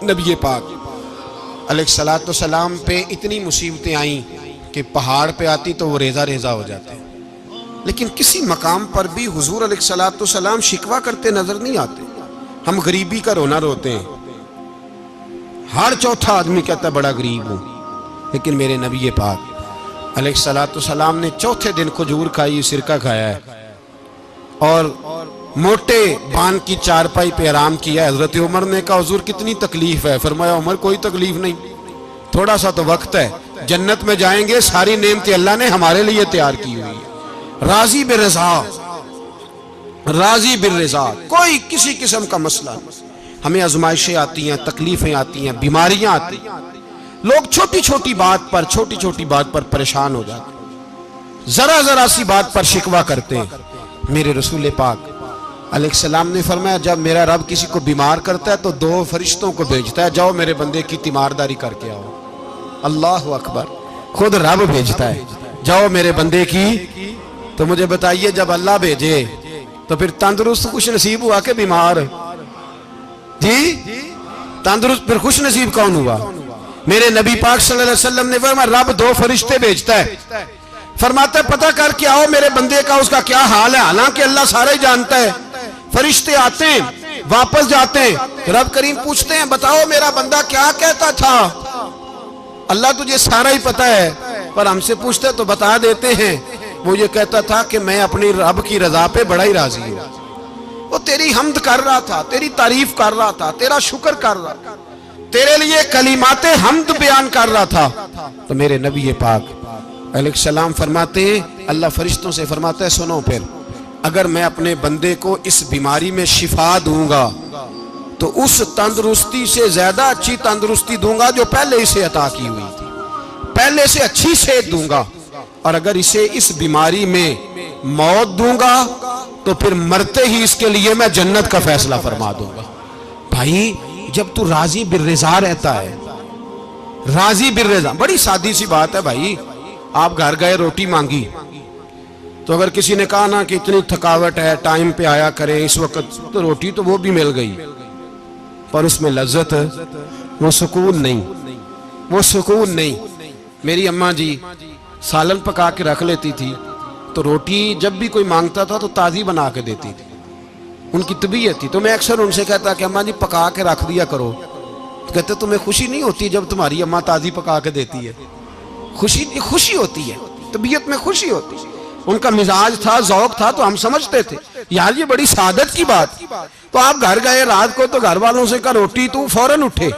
نبی پاک علیہ السلام پہ اتنی مصیبتیں آئیں کہ پہاڑ پہ آتی تو وہ ریزہ ریزہ ہو جاتے، لیکن کسی مقام پر بھی حضور علیہ السلام شکوہ کرتے نظر نہیں آتے. ہم غریبی کا رونا روتے ہیں، ہر چوتھا آدمی کہتا ہے بڑا غریب ہوں، لیکن میرے نبی پاک علیہ السلام نے چوتھے دن کھجور کھائی، سرکہ کھایا ہے اور موٹے بان کی چارپائی پہ آرام کیا. حضرت عمر نے کہا حضور کتنی تکلیف ہے؟ فرمایا عمر کوئی تکلیف نہیں، تھوڑا سا تو وقت ہے، جنت میں جائیں گے، ساری نعمتیں اللہ نے ہمارے لیے تیار کی ہوئی ہے. راضی بالرضا، راضی بالرضا، کوئی کسی قسم کا مسئلہ نہیں. ہمیں آزمائشیں آتی ہیں، تکلیفیں آتی ہیں، بیماریاں آتی ہیں، لوگ چھوٹی چھوٹی بات پر پریشان ہو جاتے ہیں، ذرا ذرا سی بات پر شکوہ کرتے ہیں. میرے رسول پاک علیہ السلام نے فرمایا جب میرا رب کسی کو بیمار کرتا ہے تو 2 فرشتوں کو بھیجتا ہے، جاؤ میرے بندے کی تیمارداری کر کے آؤ. اللہ اکبر، خود رب بھیجتا ہے، جاؤ میرے بندے کی. تو مجھے بتائیے جب اللہ بھیجے تو پھر تندرست خوش نصیب ہوا کہ بیمار؟ جی تندرست پھر خوش نصیب کون ہوا؟ میرے نبی پاک صلی اللہ علیہ وسلم نے فرمایا رب 2 فرشتے بھیجتا ہے، فرماتا ہے پتہ کر کے آؤ میرے بندے کا اس کا کیا حال ہے، حالانکہ اللہ سارا ہی جانتا ہے. فرشتے آتے ہیں، واپس جاتے ہیں، رب کریم پوچھتے ہیں بتاؤ میرا بندہ کیا کہتا تھا؟ اللہ تجھے سارا ہی پتہ ہے، پر ہم سے پوچھتے تو بتا دیتے ہیں. وہ یہ کہتا تھا کہ میں اپنی رب کی رضا پہ بڑا ہی راضی ہوں. وہ تیری حمد کر رہا تھا، تیری تعریف کر رہا تھا، تیرا شکر کر رہا تھا، تیرے لیے کلمات حمد بیان کر رہا تھا. تو میرے نبی پاک علیہ السلام فرماتے ہیں، اللہ فرشتوں سے فرماتا ہے سنو پھر اگر میں اپنے بندے کو اس بیماری میں شفا دوں گا تو اس تندرستی سے زیادہ اچھی تندرستی دوں گا جو پہلے اسے عطا کی ہوئی تھی، پہلے سے اچھی صحت دوں گا. اور اگر اسے اس بیماری میں موت دوں گا تو پھر مرتے ہی اس کے لیے میں جنت کا فیصلہ فرما دوں گا. بھائی جب تو راضی بالرضا رہتا ہے، راضی بالرضا، بڑی سادی سی بات ہے بھائی. آپ گھر گئے روٹی مانگی تو اگر کسی نے کہا نا کہ اتنی تھکاوٹ ہے ٹائم پہ آیا کریں اس وقت، تو روٹی تو وہ بھی مل گئی پر اس میں لذت، وہ سکون نہیں، وہ سکون نہیں. میری اماں جی سالن پکا کے رکھ لیتی تھی تو روٹی جب بھی کوئی مانگتا تھا تو تازی بنا کے دیتی تھی، ان کی طبیعت تھی. تو میں اکثر ان سے کہتا کہ اماں جی پکا کے رکھ دیا کرو. تو کہتے تمہیں خوشی نہیں ہوتی جب تمہاری اماں تازی پکا کے دیتی ہے؟ خوشی ہوتی ہے، طبیعت میں خوشی ہوتی ہے. ان کا مزاج تھا، ذوق تھا، تو ہم سمجھتے تھے یار یہ بڑی سعادت کی بات. تو آپ گھر گئے رات کو تو گھر والوں سے کہا روٹی، تو فوراً اٹھے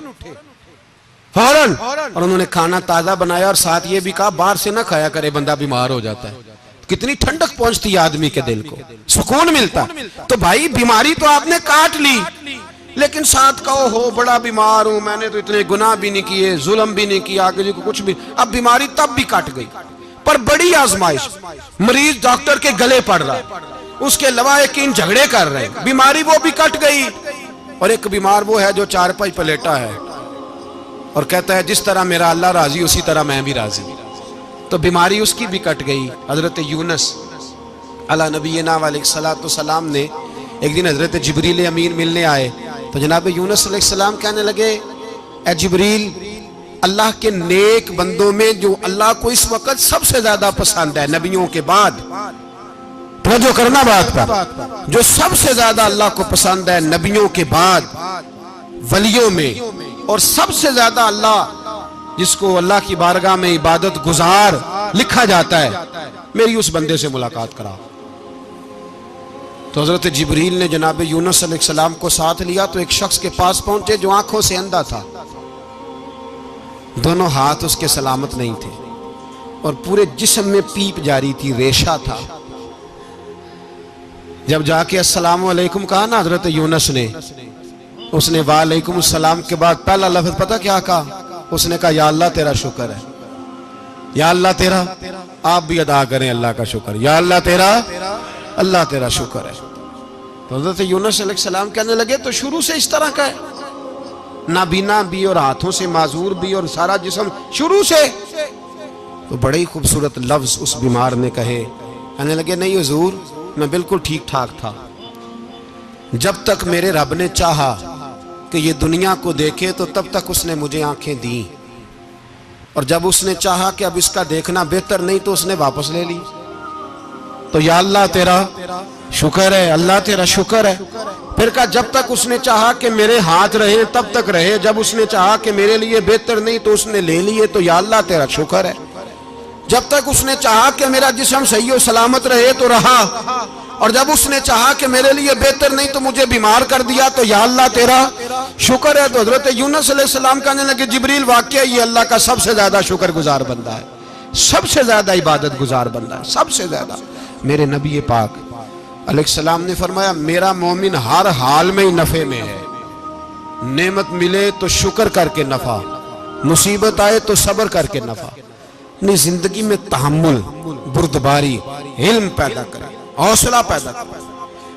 فوراً، اور انہوں نے کھانا تازہ بنایا اور ساتھ یہ بھی کہا باہر سے نہ کھایا کرے بندہ بیمار ہو جاتا ہے. کتنی ٹھنڈک پہنچتی ہے آدمی کے دل کو، سکون ملتا. تو بھائی بیماری تو آپ نے کاٹ لی لیکن ساتھ کہو ہو بڑا بیمار ہوں، میں نے تو اتنے گناہ بھی نہیں کیے، ظلم بھی نہیں کیا، کسی کو کچھ بھی. اب بیماری تب بھی کٹ گئی پر بڑی آزمائش، مریض ڈاکٹر کے گلے پڑ رہا ہے، اس کے لواحقین جھگڑے کر رہے ہیں، بیماری وہ بھی کٹ گئی. اور ایک بیمار وہ ہے جو چارپائی پہ لیٹا ہے اور کہتا ہے جس طرح میرا اللہ راضی اسی طرح میں بھی راضی. تو بیماری اس کی بھی کٹ گئی. حضرت یونس علی نبینا علیہ السلام نے ایک دن حضرت جبریل امین ملنے آئے تو جناب یونس علیہ السلام کہنے لگے اے جبریل اللہ کے نیک بندوں میں جو اللہ کو اس وقت سب سے زیادہ پسند ہے نبیوں کے بعد، توجہ کرنا بات پر، جو سب سے زیادہ اللہ کو پسند ہے نبیوں کے بعد ولیوں میں، اور سب سے زیادہ اللہ جس کو اللہ کی بارگاہ میں عبادت گزار لکھا جاتا ہے، میری اس بندے سے ملاقات کرا۔ تو حضرت جبریل نے جناب یونس علیہ السلام کو ساتھ لیا تو ایک شخص کے پاس پہنچے جو آنکھوں سے اندھا تھا، دونوں ہاتھ اس کے سلامت نہیں تھے اور پورے جسم میں پیپ جاری تھی، ریشہ تھا۔ جب جا کے السلام علیکم کہا نا حضرت یونس نے، اس نے وعلیکم السلام کے بعد پہلا لفظ پتہ کیا کہا؟ اس نے کہا یا اللہ تیرا شکر ہے، یا اللہ تیرا، آپ بھی ادا کریں اللہ کا شکر، یا اللہ تیرا، اللہ تیرا شکر ہے۔ تو حضرت یونس علیہ السلام کہنے لگے تو شروع سے اس طرح کا ہے، نابینا بھی اور ہاتھوں سے معذور بھی اور سارا جسم شروع سے؟ تو بڑے ہی خوبصورت لفظ اس بیمار نے کہے، کہنے لگے نہیں حضور میں بالکل ٹھیک ٹھاک تھا، جب تک میرے رب نے چاہا کہ یہ دنیا کو دیکھے تو تب تک اس نے مجھے آنکھیں دیں، اور جب اس نے چاہا کہ اب اس کا دیکھنا بہتر نہیں تو اس نے واپس لے لی۔ تو یا اللہ تیرا شکر ہے، اللہ تیرا شکر ہے۔ پھر کہا جب تک اس نے چاہا کہ میرے ہاتھ رہے تب تک رہے، جب اس نے چاہا کہ میرے لیے بہتر نہیں تو اس نے لے لیے، تو یا اللہ تیرا شکر ہے۔ جب تک اس نے چاہا کہ میرا جسم صحیح و سلامت رہے تو رہا، اور جب اس نے چاہا کہ میرے لیے بہتر نہیں تو مجھے بیمار کر دیا، تو یا اللہ تیرا شکر ہے۔ تو حضرت یونس علیہ السلام کہنے لگے جبریل واقعہ یہ اللہ کا سب سے زیادہ شکر گزار بندہ ہے، سب سے زیادہ عبادت گزار بندہ ہے، سب سے زیادہ۔ میرے نبی پاک علیہ السلام نے فرمایا میرا مومن ہر حال میں ہی نفع میں ہے، نعمت ملے تو شکر کر کے نفع، مصیبت آئے تو صبر کر کے نفع، اپنی زندگی میں تحمل، بردباری، علم پیدا کرے، حوصلہ پیدا کرے۔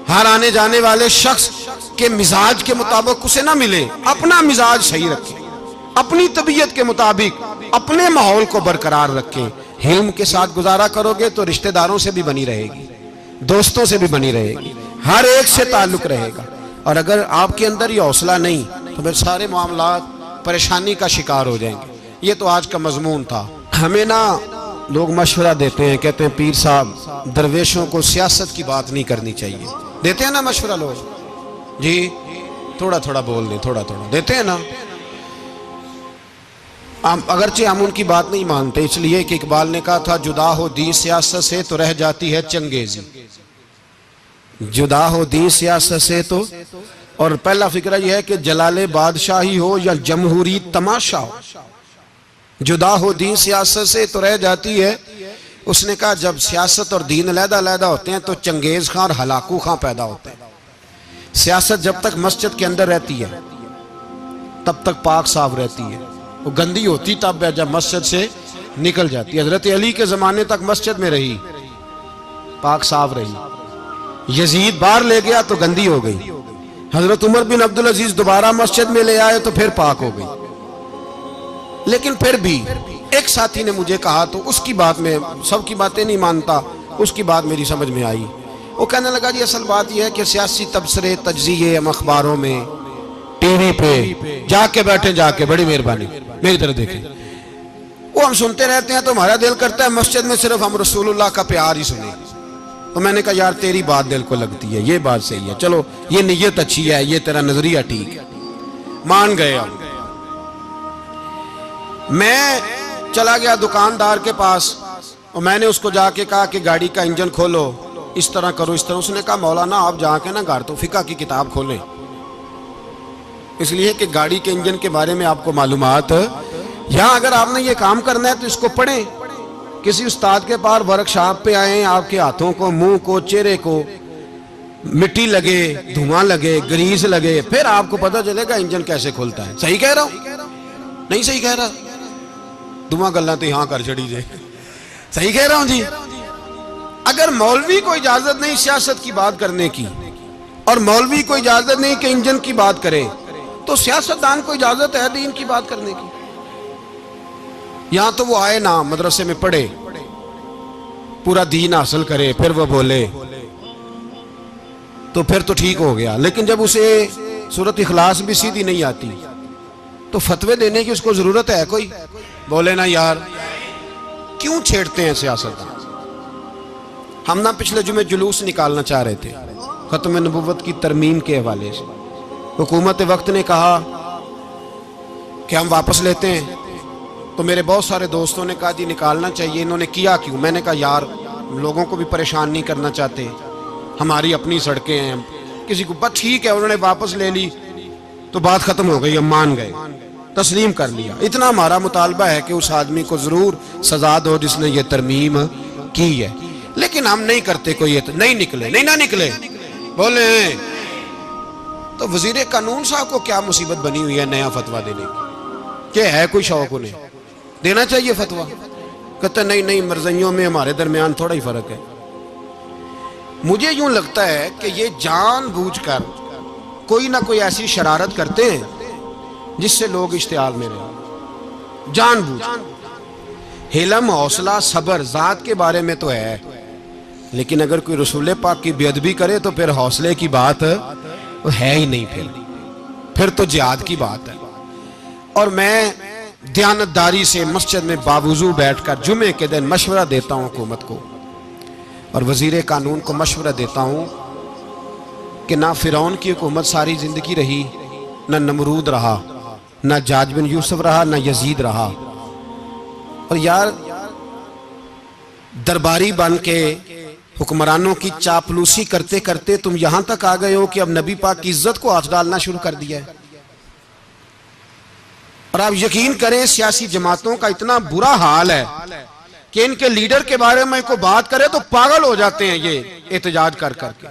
ہر آنے جانے والے شخص کے مزاج کے مطابق اسے نہ ملے، اپنا مزاج صحیح رکھے، اپنی طبیعت کے مطابق اپنے ماحول کو برقرار رکھیں۔ علم کے ساتھ گزارا کرو گے تو رشتہ داروں سے بھی بنی رہے گی، دوستوں سے بھی بنی رہے گی، ہر ایک سے تعلق رہے گا۔ اور اگر آپ کے اندر یہ حوصلہ نہیں تو پھر سارے معاملات پریشانی کا شکار ہو جائیں گے۔ یہ تو آج کا مضمون تھا۔ ہمیں نا لوگ مشورہ دیتے ہیں، کہتے ہیں پیر صاحب درویشوں کو سیاست کی بات نہیں کرنی چاہیے، دیتے ہیں نا مشورہ لوگ؟ جی تھوڑا تھوڑا بول دیں، تھوڑا تھوڑا دیتے ہیں نا۔ اگرچہ ہم ان کی بات نہیں مانتے، اس لیے کہ اقبال نے کہا تھا جدا ہو دین سیاست سے تو رہ جاتی ہے چنگیزی، جدا ہو دین سیاست سے تو، اور پہلا فکرہ یہ ہے کہ جلال بادشاہی ہو یا جمہوری تماشا ہو، جدا ہو دین سیاست سے تو رہ جاتی ہے۔ اس نے کہا جب سیاست اور دین علیحدہ علیحدہ ہوتے ہیں تو چنگیز خان اور ہلاکو خان پیدا ہوتے ہیں۔ سیاست جب تک مسجد کے اندر رہتی ہے تب تک پاک صاف رہتی ہے، وہ گندی ہوتی تب ہے جب مسجد سے نکل جاتی ہے۔ حضرت علی کے زمانے تک مسجد میں رہی، پاک صاف رہی، یزید باہر لے گیا تو گندی ہو گئی، حضرت عمر بن عبدالعزیز دوبارہ مسجد میں لے آئے تو پھر پاک ہو گئی۔ لیکن پھر بھی ایک ساتھی نے مجھے کہا تو اس کی بات میں، سب کی باتیں نہیں مانتا، اس کی بات میری سمجھ میں آئی۔ وہ کہنے لگا جی اصل بات یہ ہے کہ سیاسی تبصرے تجزیے ہم اخباروں میں ٹی وی پہ جا کے بیٹھیں، جا کے بڑی مہربانی میری طرف دیکھیں، وہ ہم سنتے رہتے ہیں تو ہمارا دل کرتا ہے مسجد میں صرف ہم رسول اللہ کا پیار ہی سنیں۔ تو میں نے کہا یار تیری بات دل کو لگتی ہے، یہ بات صحیح ہے، چلو یہ نیت اچھی ہے، یہ تیرا نظریہ ٹھیک ہے، مان گئے ہم۔ میں چلا گیا دکاندار کے پاس اور میں نے اس کو جا کے کہا کہ گاڑی کا انجن کھولو، اس طرح کرو اس طرح۔ اس نے کہا مولانا آپ جا کے نا گھر تو فقہ کی کتاب کھولیں، اس لیے کہ گاڑی کے انجن کے بارے میں آپ کو معلومات، یہاں اگر آپ نے یہ کام کرنا ہے تو اس کو پڑھیں، کسی استاد کے پاس ورکشاپ پہ آئیں، آپ کے ہاتھوں کو، منہ کو، چہرے کو مٹی لگے، دھواں لگے، گریس لگے، پھر آپ کو پتہ چلے گا انجن کیسے کھلتا ہے۔ صحیح کہہ رہا ہوں؟ نہیں صحیح کہہ رہا؟ دعا گلہ تو یہاں کر چھڑی جائے، صحیح کہہ رہا ہوں جی؟ اگر مولوی کو اجازت نہیں سیاست کی بات کرنے کی، اور مولوی کو اجازت نہیں کہ انجن کی بات کرے، تو سیاستدان کو اجازت ہے دین کی بات کرنے کی؟ یہاں تو وہ آئے نا مدرسے میں پڑھے، پورا دین حاصل کرے، پھر وہ بولے تو پھر تو ٹھیک ہو گیا، لیکن جب اسے سورۃ اخلاص بھی سیدھی نہیں آتی تو فتوے دینے کی اس کو ضرورت ہے کوئی؟ بولے نا یار، کیوں چھیڑتے ہیں سیاست؟ ہم نہ پچھلے جمعے جلوس نکالنا چاہ رہے تھے ختم نبوت کی ترمیم کے حوالے سے، حکومت وقت نے کہا کہ ہم واپس لیتے ہیں، تو میرے بہت سارے دوستوں نے کہا جی نکالنا چاہیے، انہوں نے کیا کیوں؟ میں نے کہا یار لوگوں کو بھی پریشان نہیں کرنا چاہتے، ہماری اپنی سڑکیں ہیں، کسی کو بس ٹھیک ہے، انہوں نے واپس لے لی تو بات ختم ہو گئی، ہم مان گئے، تسلیم کر لیا۔ اتنا ہمارا مطالبہ ہے کہ اس آدمی کو ضرور سزا دو جس نے یہ ترمیم کی ہے، لیکن ہم نہیں کرتے، کوئی نہیں نکلے، نہیں نہ نکلے بولے ہیں۔ تو وزیر قانون صاحب کو کیا مصیبت بنی ہوئی ہے نیا فتویٰ دینے کی؟ کہ ہے کوئی شوق انہیں دینا چاہیے فتویٰ؟ کہتے نہیں مرضیوں میں ہمارے درمیان تھوڑا ہی فرق ہے۔ مجھے یوں لگتا ہے کہ یہ جان بوجھ کر کوئی نہ کوئی ایسی شرارت کرتے ہیں جس سے لوگ اشتعال میں رہیں، جان بوجھ۔ حلم، حوصلہ، صبر ذات کے بارے میں تو ہے، لیکن اگر کوئی رسول پاک کی بے ادبی کرے تو پھر حوصلے کی بات ہے ہی نہیں، پھر تو جہاد کی بات ہے۔ اور میں دیانتداری سے مسجد میں باوضو بیٹھ کر جمعے کے دن مشورہ دیتا ہوں حکومت کو اور وزیر قانون کو مشورہ دیتا ہوں کہ نہ فرعون کی حکومت ساری زندگی رہی، نہ نمرود رہا، نہ جاج بن یوسف رہا، نہ یزید رہا، اور یار درباری بن کے حکمرانوں کی چاپلوسی کرتے کرتے تم یہاں تک آ گئے ہو کہ اب نبی پاک کی عزت کو ہاتھ ڈالنا شروع کر دیا ہے۔ اور آپ یقین کریں سیاسی جماعتوں کا اتنا برا حال ہے کہ ان کے لیڈر کے بارے میں کوئی بات کرے تو پاگل ہو جاتے ہیں یہ احتجاج کر کر کے،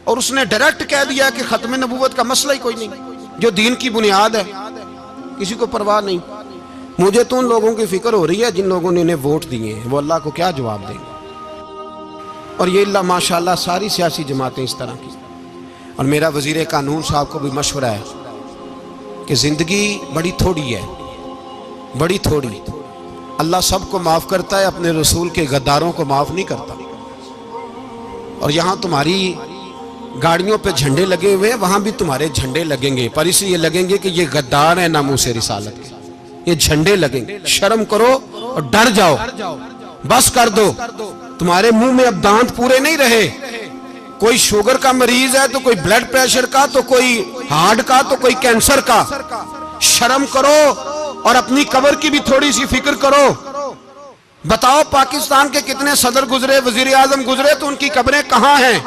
اور اس نے ڈائریکٹ کہہ دیا کہ ختم نبوت کا مسئلہ ہی کوئی نہیں، جو دین کی بنیاد ہے، کسی کو پرواہ نہیں۔ مجھے تو ان لوگوں کی فکر ہو رہی ہے جن لوگوں نے انہیں ووٹ دیے ہیں، وہ اللہ کو کیا جواب دیں گے؟ اور یہ اللہ ماشاءاللہ ساری سیاسی جماعتیں اس طرح کی۔ اور میرا وزیر قانون صاحب کو بھی مشورہ ہے کہ زندگی بڑی تھوڑی ہے، بڑی تھوڑی، اللہ سب کو معاف کرتا ہے، اپنے رسول کے غداروں کو معاف نہیں کرتا۔ اور یہاں تمہاری گاڑیوں پہ جھنڈے لگے ہوئے ہیں، وہاں بھی تمہارے جھنڈے لگیں گے، پر اس لیے لگیں گے کہ یہ غدار ہیں ناموس رسالت کے، یہ جھنڈے لگیں گے۔ شرم کرو اور ڈر جاؤ، بس کر دو، تمہارے منہ میں اب دانت پورے نہیں رہے۔ کوئی شوگر کا مریض ہے تو کوئی بلڈ پریشر کا، تو کوئی ہارٹ کا، تو کوئی کینسر کا۔ شرم کرو اور اپنی قبر کی بھی تھوڑی سی فکر کرو۔ بتاؤ پاکستان کے کتنے صدر گزرے، وزیر اعظم گزرے، تو ان کی قبریں کہاں ہیں؟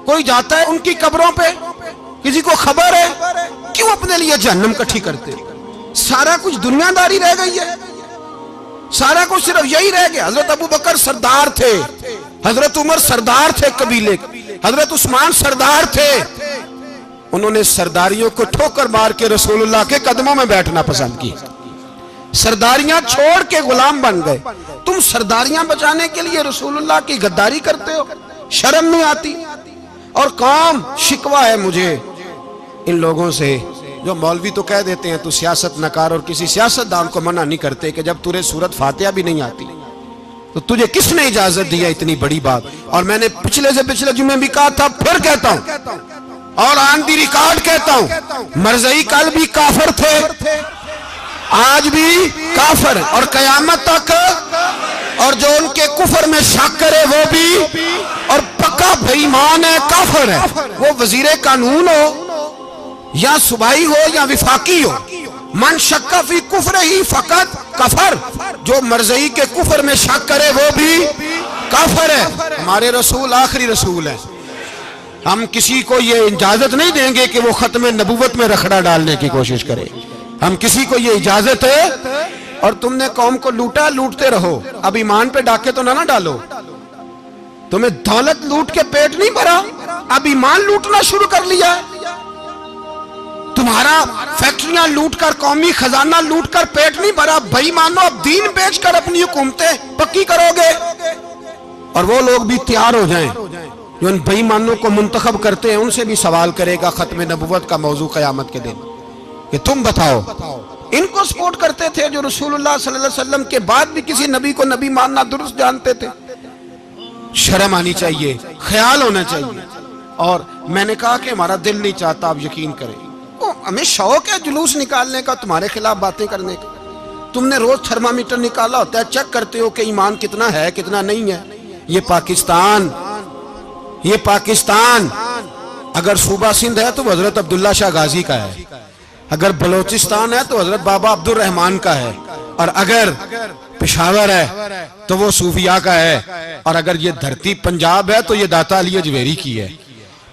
کوئی جاتا ہے ان کی قبروں پہ؟ کسی کو خبر ہے؟ کیوں اپنے لیے جہنم کٹھی کرتے؟ سارا کچھ دنیا داری رہ گئی ہے، سارا کچھ صرف یہی رہ گیا۔ حضرت ابو بکر سردار تھے، حضرت عمر سردار تھے قبیلے، حضرت عثمان سردار تھے، انہوں نے سرداریوں کو ٹھوکر مار کے رسول اللہ کے قدموں میں بیٹھنا پسند کی، سرداریاں چھوڑ کے غلام بن گئے۔ تم سرداریاں بچانے کے لیے رسول اللہ کی غداری کرتے ہو، شرم نہیں آتی؟ اور قوم شکوہ ہے مجھے ان لوگوں سے جو مولوی تو کہہ دیتے ہیں تو سیاست نکار، اور کسی سیاستدان کو منع نہیں کرتے کہ جب تجھے سورت فاتحہ بھی نہیں آتی تو تجھے کس نے اجازت دیا اتنی بڑی بات؟ اور میں نے پچھلے سے پچھلے جمعے بھی کہا تھا، پھر کہتا ہوں اور آن دی ریکارڈ کہتا ہوں، مرزائی کل بھی کافر تھے، آج بھی کافر، اور قیامت تک، اور جو ان کے کفر میں شک کرے وہ بھی، اور پکا بے ایمان ہے، کافر ہے۔ وہ وزیر قانون ہو یا صوبائی ہو یا وفاقی ہو، من شک فی کفر ہی فقط کفر، جو مرزائی کے کفر میں شک کرے وہ بھی کافر ہے۔ ہمارے رسول آخری رسول ہے، ہم کسی کو یہ اجازت نہیں دیں گے کہ وہ ختم نبوت میں رکھڑا ڈالنے کی کوشش کرے، ہم کسی کو یہ اجازت ہے۔ اور تم نے قوم کو لوٹا، لوٹتے رہو، اب ایمان پہ ڈاکے تو نہ ڈالو۔ تمہیں دولت لوٹ کے پیٹ نہیں بھرا، اب ایمان لوٹنا شروع کر لیا ہے۔ تمہارا فیکٹریاں لوٹ کر، قومی خزانہ لوٹ کر پیٹ نہیں بھرا، بھائی مانو اب دین بیچ کر اپنی حکومتیں پکی کرو گے۔ اور وہ لوگ بھی تیار ہو جائیں جو ان بے ایمانوں کو منتخب کرتے ہیں، ان سے بھی سوال کرے گا ختم نبوت کا موضوع قیامت کے دن کہ تم بتاؤ، ان کو سپورٹ کرتے تھے جو رسول اللہ صلی اللہ علیہ وسلم کے بعد بھی کسی نبی کو نبی ماننا درست جانتے تھے؟ شرم آنی چاہیے، خیال ہونا چاہیے۔ اور میں نے کہا کہ ہمارا دل نہیں چاہتا، آپ یقین کریں، ہمیں شوق ہے جلوس نکالنے کا، تمہارے خلاف باتیں کرنے کا۔ تم نے روز تھرمامیٹر نکالا ہوتا ہے، چیک کرتے ہو کہ ایمان کتنا ہے کتنا نہیں ہے۔ یہ پاکستان اگر صوبہ سندھ ہے تو وہ حضرت عبداللہ شاہ غازی کا ہے، اگر بلوچستان ہے تو حضرت بابا عبد الرحمان کا ہے، اور اگر پشاور ہے تو وہ صوفیاء کا ہے، اور اگر یہ دھرتی پنجاب ہے تو یہ داتا علی اجویری کی ہے،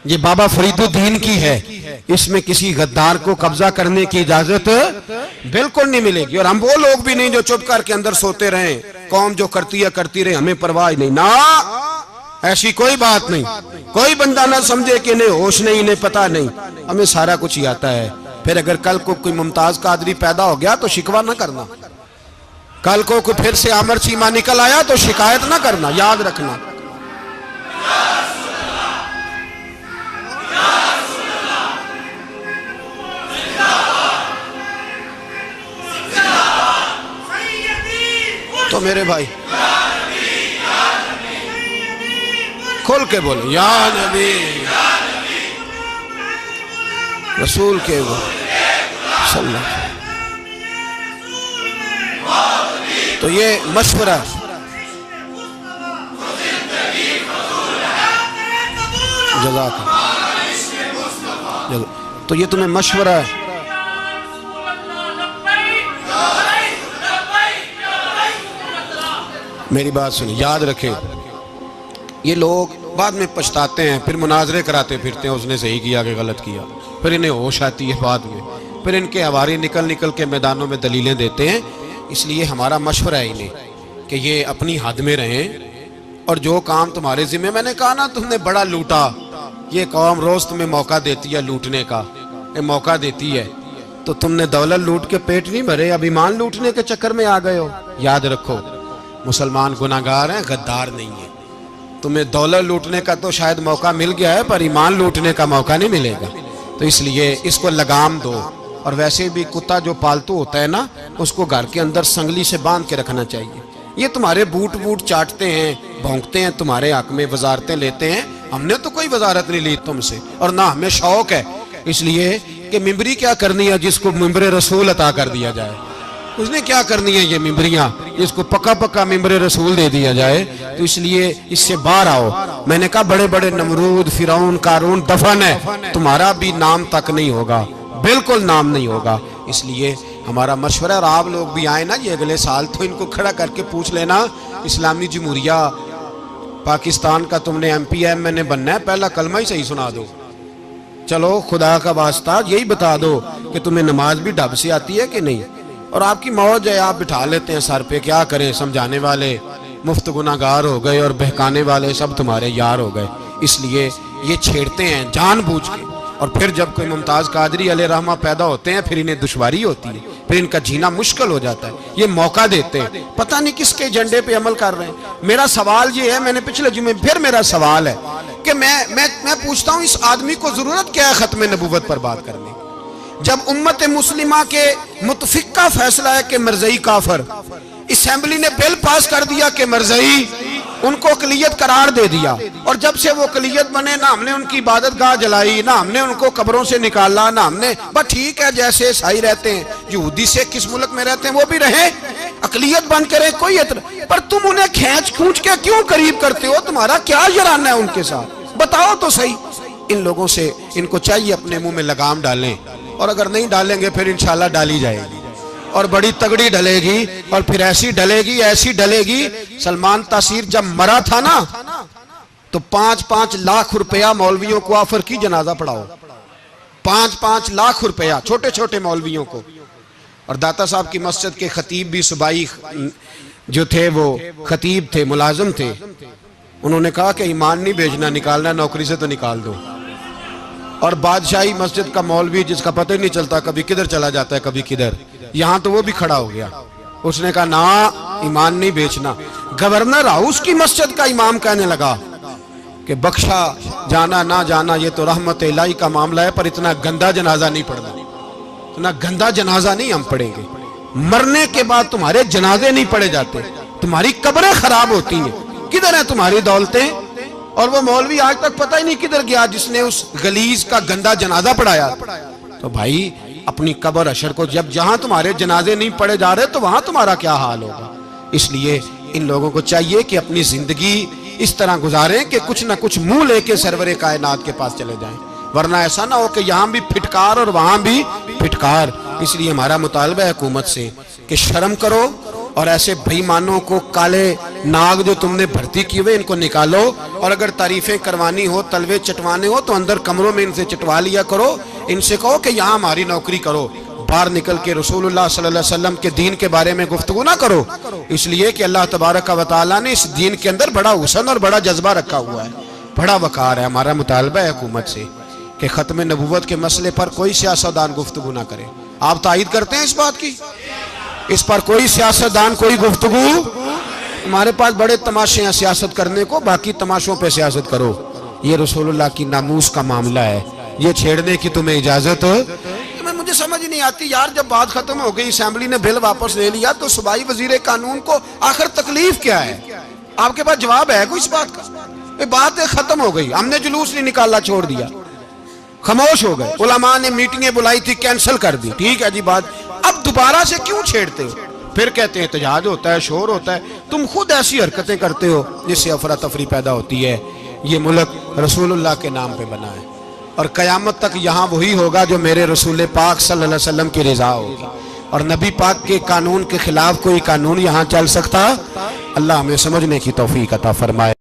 یہ بابا فرید الدین کی ہے۔ اس میں کسی غدار کو قبضہ کرنے کی اجازت بالکل نہیں ملے گی، اور ہم وہ لوگ بھی نہیں جو چپ کر کے اندر سوتے رہیں، قوم جو کرتی ہے کرتی رہے، ہمیں پرواہ نہیں، نہ ایسی کوئی بات نہیں۔ کوئی بندہ نہ سمجھے کہ انہیں ہوش نہیں، انہیں پتہ نہیں، ہمیں سارا کچھ ہی آتا ہے۔ پھر اگر کل کو کوئی ممتاز قادری پیدا ہو گیا تو شکوہ نہ کرنا، کل کو کوئی پھر سے عامر چیمہ نکل آیا تو شکایت نہ کرنا، یاد رکھنا۔ تو میرے بھائی کھل کے بولے یا نبی رسول کے صلی اللہ۔ تو یہ مشورہ، جزاک اللہ، تو یہ تمہیں مشورہ ہے۔ میری بات سنیں، یاد رکھیں، یہ لوگ بعد میں پچھتاتے ہیں، پھر مناظرے کراتے پھرتے ہیں، اس نے صحیح کیا کہ غلط کیا، پھر انہیں ہوش آتی ہے بعد میں، پھر ان کے حواری نکل نکل کے میدانوں میں دلیلیں دیتے ہیں۔ اس لیے ہمارا مشورہ ہے انہیں کہ یہ اپنی حد میں رہیں، اور جو کام تمہارے ذمہ، میں نے کہا نا تم نے بڑا لوٹا، یہ قوم روز تمہیں موقع دیتی ہے لوٹنے کا، یہ موقع دیتی ہے، تو تم نے دولت لوٹ کے پیٹ نہیں بھرے، اب ایمان لوٹنے کے چکر میں آ گئے ہو۔ یاد رکھو، مسلمان گناہگار ہیں، غدار نہیں ہیں۔ تمہیں دولت لوٹنے کا تو شاید موقع مل گیا ہے، پر ایمان لوٹنے کا موقع نہیں ملے گا، تو اس لیے اس کو لگام دو۔ اور ویسے بھی کتا جو پالتو ہوتا ہے نا، اس کو گھر کے اندر سنگلی سے باندھ کے رکھنا چاہیے۔ یہ تمہارے بوٹ چاٹتے ہیں، بھونکتے ہیں، تمہارے حق میں وزارتیں لیتے ہیں، ہم نے تو کوئی وزارت نہیں لی تم سے، اور نہ ہمیں شوق ہے اس لیے کہ ممبری کیا کرنی ہے جس کو ممبر رسول عطا کر دیا جائے، اس نے کیا کرنی ہے یہ ممبریاں جس کو پکا پکا ممبر رسول دے دیا جائے، تو اس لیے اس سے باہر آؤ۔ میں نے کہا بڑے بڑے نمرود، فرعون، قارون دفن ہے، تمہارا بھی نام تک نہیں ہوگا، بالکل نام نہیں ہوگا۔ اس لیے ہمارا مشورہ، اور آپ لوگ بھی آئیں نا یہ اگلے سال، تو ان کو کھڑا کر کے پوچھ لینا، اسلامی جمہوریہ پاکستان کا تم نے ایم پی ایم نے بننا ہے، پہلا کلمہ ہی صحیح سنا دو، چلو خدا کا واسطہ یہی بتا دو کہ تمہیں نماز بھی ڈھب سے آتی ہے کہ نہیں، اور آپ کی موج ہے، آپ بٹھا لیتے ہیں سر پہ، کیا کریں، سمجھانے والے مفت گناہگار ہو گئے اور بہکانے والے سب تمہارے یار ہو گئے۔ اس لیے یہ چھیڑتے ہیں جان بوجھ کے، اور پھر جب کوئی ممتاز قادری علیہ رحمہ پیدا ہوتے ہیں پھر انہیں دشواری ہوتی ہے، پھر ان کا جینا مشکل ہو جاتا ہے، یہ موقع دیتے ہیں، پتہ نہیں کس کے ایجنڈے پہ عمل کر رہے ہیں۔ میرا سوال یہ ہے، میں نے پچھلے جمعے پھر میرا سوال ہے کہ میں پوچھتا ہوں اس آدمی کو ضرورت کیا ہے ختم نبوت پر بات کرنے، جب امت مسلمہ کے متفق کا فیصلہ ہے کہ مرزائی کافر، اسمبلی نے بل پاس کر دیا کہ مرزائی ان کو اقلیت قرار دے دیا، اور جب سے وہ اقلیت بنے نہ ہم نے ان کی عبادت گاہ جلائی، نہ ہم نے ان کو قبروں سے نکالا، نہ ہم نے، بس ٹھیک ہے جیسے عیسائی رہتے ہیں، یہودی سے کس ملک میں رہتے ہیں وہ بھی رہیں، اقلیت بن کے رہے، کوئی اعتراض، پر تم انہیں کھینچ کھونچ کے کیوں قریب کرتے ہو؟ تمہارا کیا جرانہ ہے ان کے ساتھ؟ بتاؤ تو صحیح۔ ان لوگوں سے ان کو چاہیے اپنے منہ میں لگام ڈالیں، اور اگر نہیں ڈالیں گے پھر انشاءاللہ ڈالی جائے گی، اور بڑی تگڑی ڈلے گی، اور پھر ایسی ڈلے گی ایسی ڈلے گی۔ سلمان تاثیر جب مرا تھا نا تو 5-5 لاکھ روپیہ مولویوں کو آفر کی جنازہ پڑھاؤ، 5-5 لاکھ روپیہ چھوٹے چھوٹے مولویوں کو۔ اور داتا صاحب کی مسجد کے خطیب بھی صوبائی جو تھے وہ خطیب تھے، ملازم تھے، انہوں نے کہا کہ ایمان نہیں بھیجنا، نکالنا نوکری سے تو نکال دو۔ اور بادشاہی مسجد کا مولوی جس کا پتہ ہی نہیں چلتا کبھی کدھر چلا جاتا ہے کبھی کدھر، یہاں تو وہ بھی کھڑا ہو گیا، اس نے کہا نا ایمان نہیں بیچنا۔ گورنر ہاؤس کی مسجد کا امام کہنے لگا کہ بخشا جانا نہ جانا یہ تو رحمت الہی کا معاملہ ہے، پر اتنا گندا جنازہ نہیں پڑھنا، اتنا گندا جنازہ نہیں ہم پڑھیں گے، مرنے کے بعد تمہارے جنازے نہیں پڑھے جاتے، تمہاری قبریں خراب ہوتی ہیں، کدھر ہیں تمہاری دولتیں؟ اور وہ مولوی آج تک پتہ ہی نہیں کدھر گیا جس نے اس غلیظ کا گندا جنازہ پڑھایا. تو بھائی اپنی قبر حشر کو جب جہاں تمہارے جنازے نہیں پڑھے جا رہے تو وہاں تمہارا کیا حال ہوگا. اس لیے ان لوگوں کو چاہیے کہ اپنی زندگی اس طرح گزاریں کہ کچھ نہ کچھ منہ لے کے سرور کائنات کے پاس چلے جائیں، ورنہ ایسا نہ ہو کہ یہاں بھی پھٹکار اور وہاں بھی پھٹکار. اس لیے ہمارا مطالبہ ہے حکومت سے کہ شرم کرو اور ایسے بھائی مانوں کو، کالے ناگ جو تم نے بھرتی کی ہوئے ان کو نکالو، اور اگر تعریفیں کروانی ہو، تلوے چٹوانے ہو تو اندر کمروں میں ان سے چٹوا لیا کرو. ان سے کہو کہ یہاں ہماری نوکری کرو، باہر نکل کے رسول اللہ صلی اللہ علیہ وسلم کے دین کے بارے میں گفتگو نہ کرو. اس لیے کہ اللہ تبارک و تعالیٰ نے اس دین کے اندر بڑا حسن اور بڑا جذبہ رکھا ہوا ہے، بڑا وقار ہے. ہمارا مطالبہ ہے حکومت سے کہ ختم نبوت کے مسئلے پر کوئی سیاستدان گفتگو نہ کرے. آپ تائید کرتے ہیں اس بات کی؟ اس پر کوئی سیاستدان کوئی گفتگو. ہمارے پاس بڑے تماشے ہیں سیاست کرنے کو، باقی تماشوں پہ سیاست کرو. یہ رسول اللہ کی ناموس کا معاملہ ہے، یہ چھیڑنے کی تمہیں اجازت. مجھے سمجھ نہیں آتی یار، جب بات ختم ہو گئی، اسمبلی نے بل واپس لے لیا، تو صوبائی وزیر قانون کو آخر تکلیف کیا ہے؟ آپ کے پاس جواب ہے کوئی اس بات کا؟ یہ بات ختم ہو گئی، ہم نے جلوس نہیں نکالا، چھوڑ دیا، خاموش ہو گئے. علماء نے میٹنگیں بلائی تھی، کینسل کر دی، ٹھیک ہے جی بات. اب دوبارہ سے کیوں چھیڑتے ہو؟ پھر کہتے ہیں احتجاج ہوتا ہے، شور ہوتا ہے. تم خود ایسی حرکتیں کرتے ہو جس سے افراتفری پیدا ہوتی ہے. یہ ملک رسول اللہ کے نام پہ بنا ہے، اور قیامت تک یہاں وہی ہوگا جو میرے رسول پاک صلی اللہ علیہ وسلم کی رضا ہوگی، اور نبی پاک کے قانون کے خلاف کوئی قانون یہاں چل سکتا؟ اللہ ہمیں سمجھنے کی توفیق عطا فرمائے.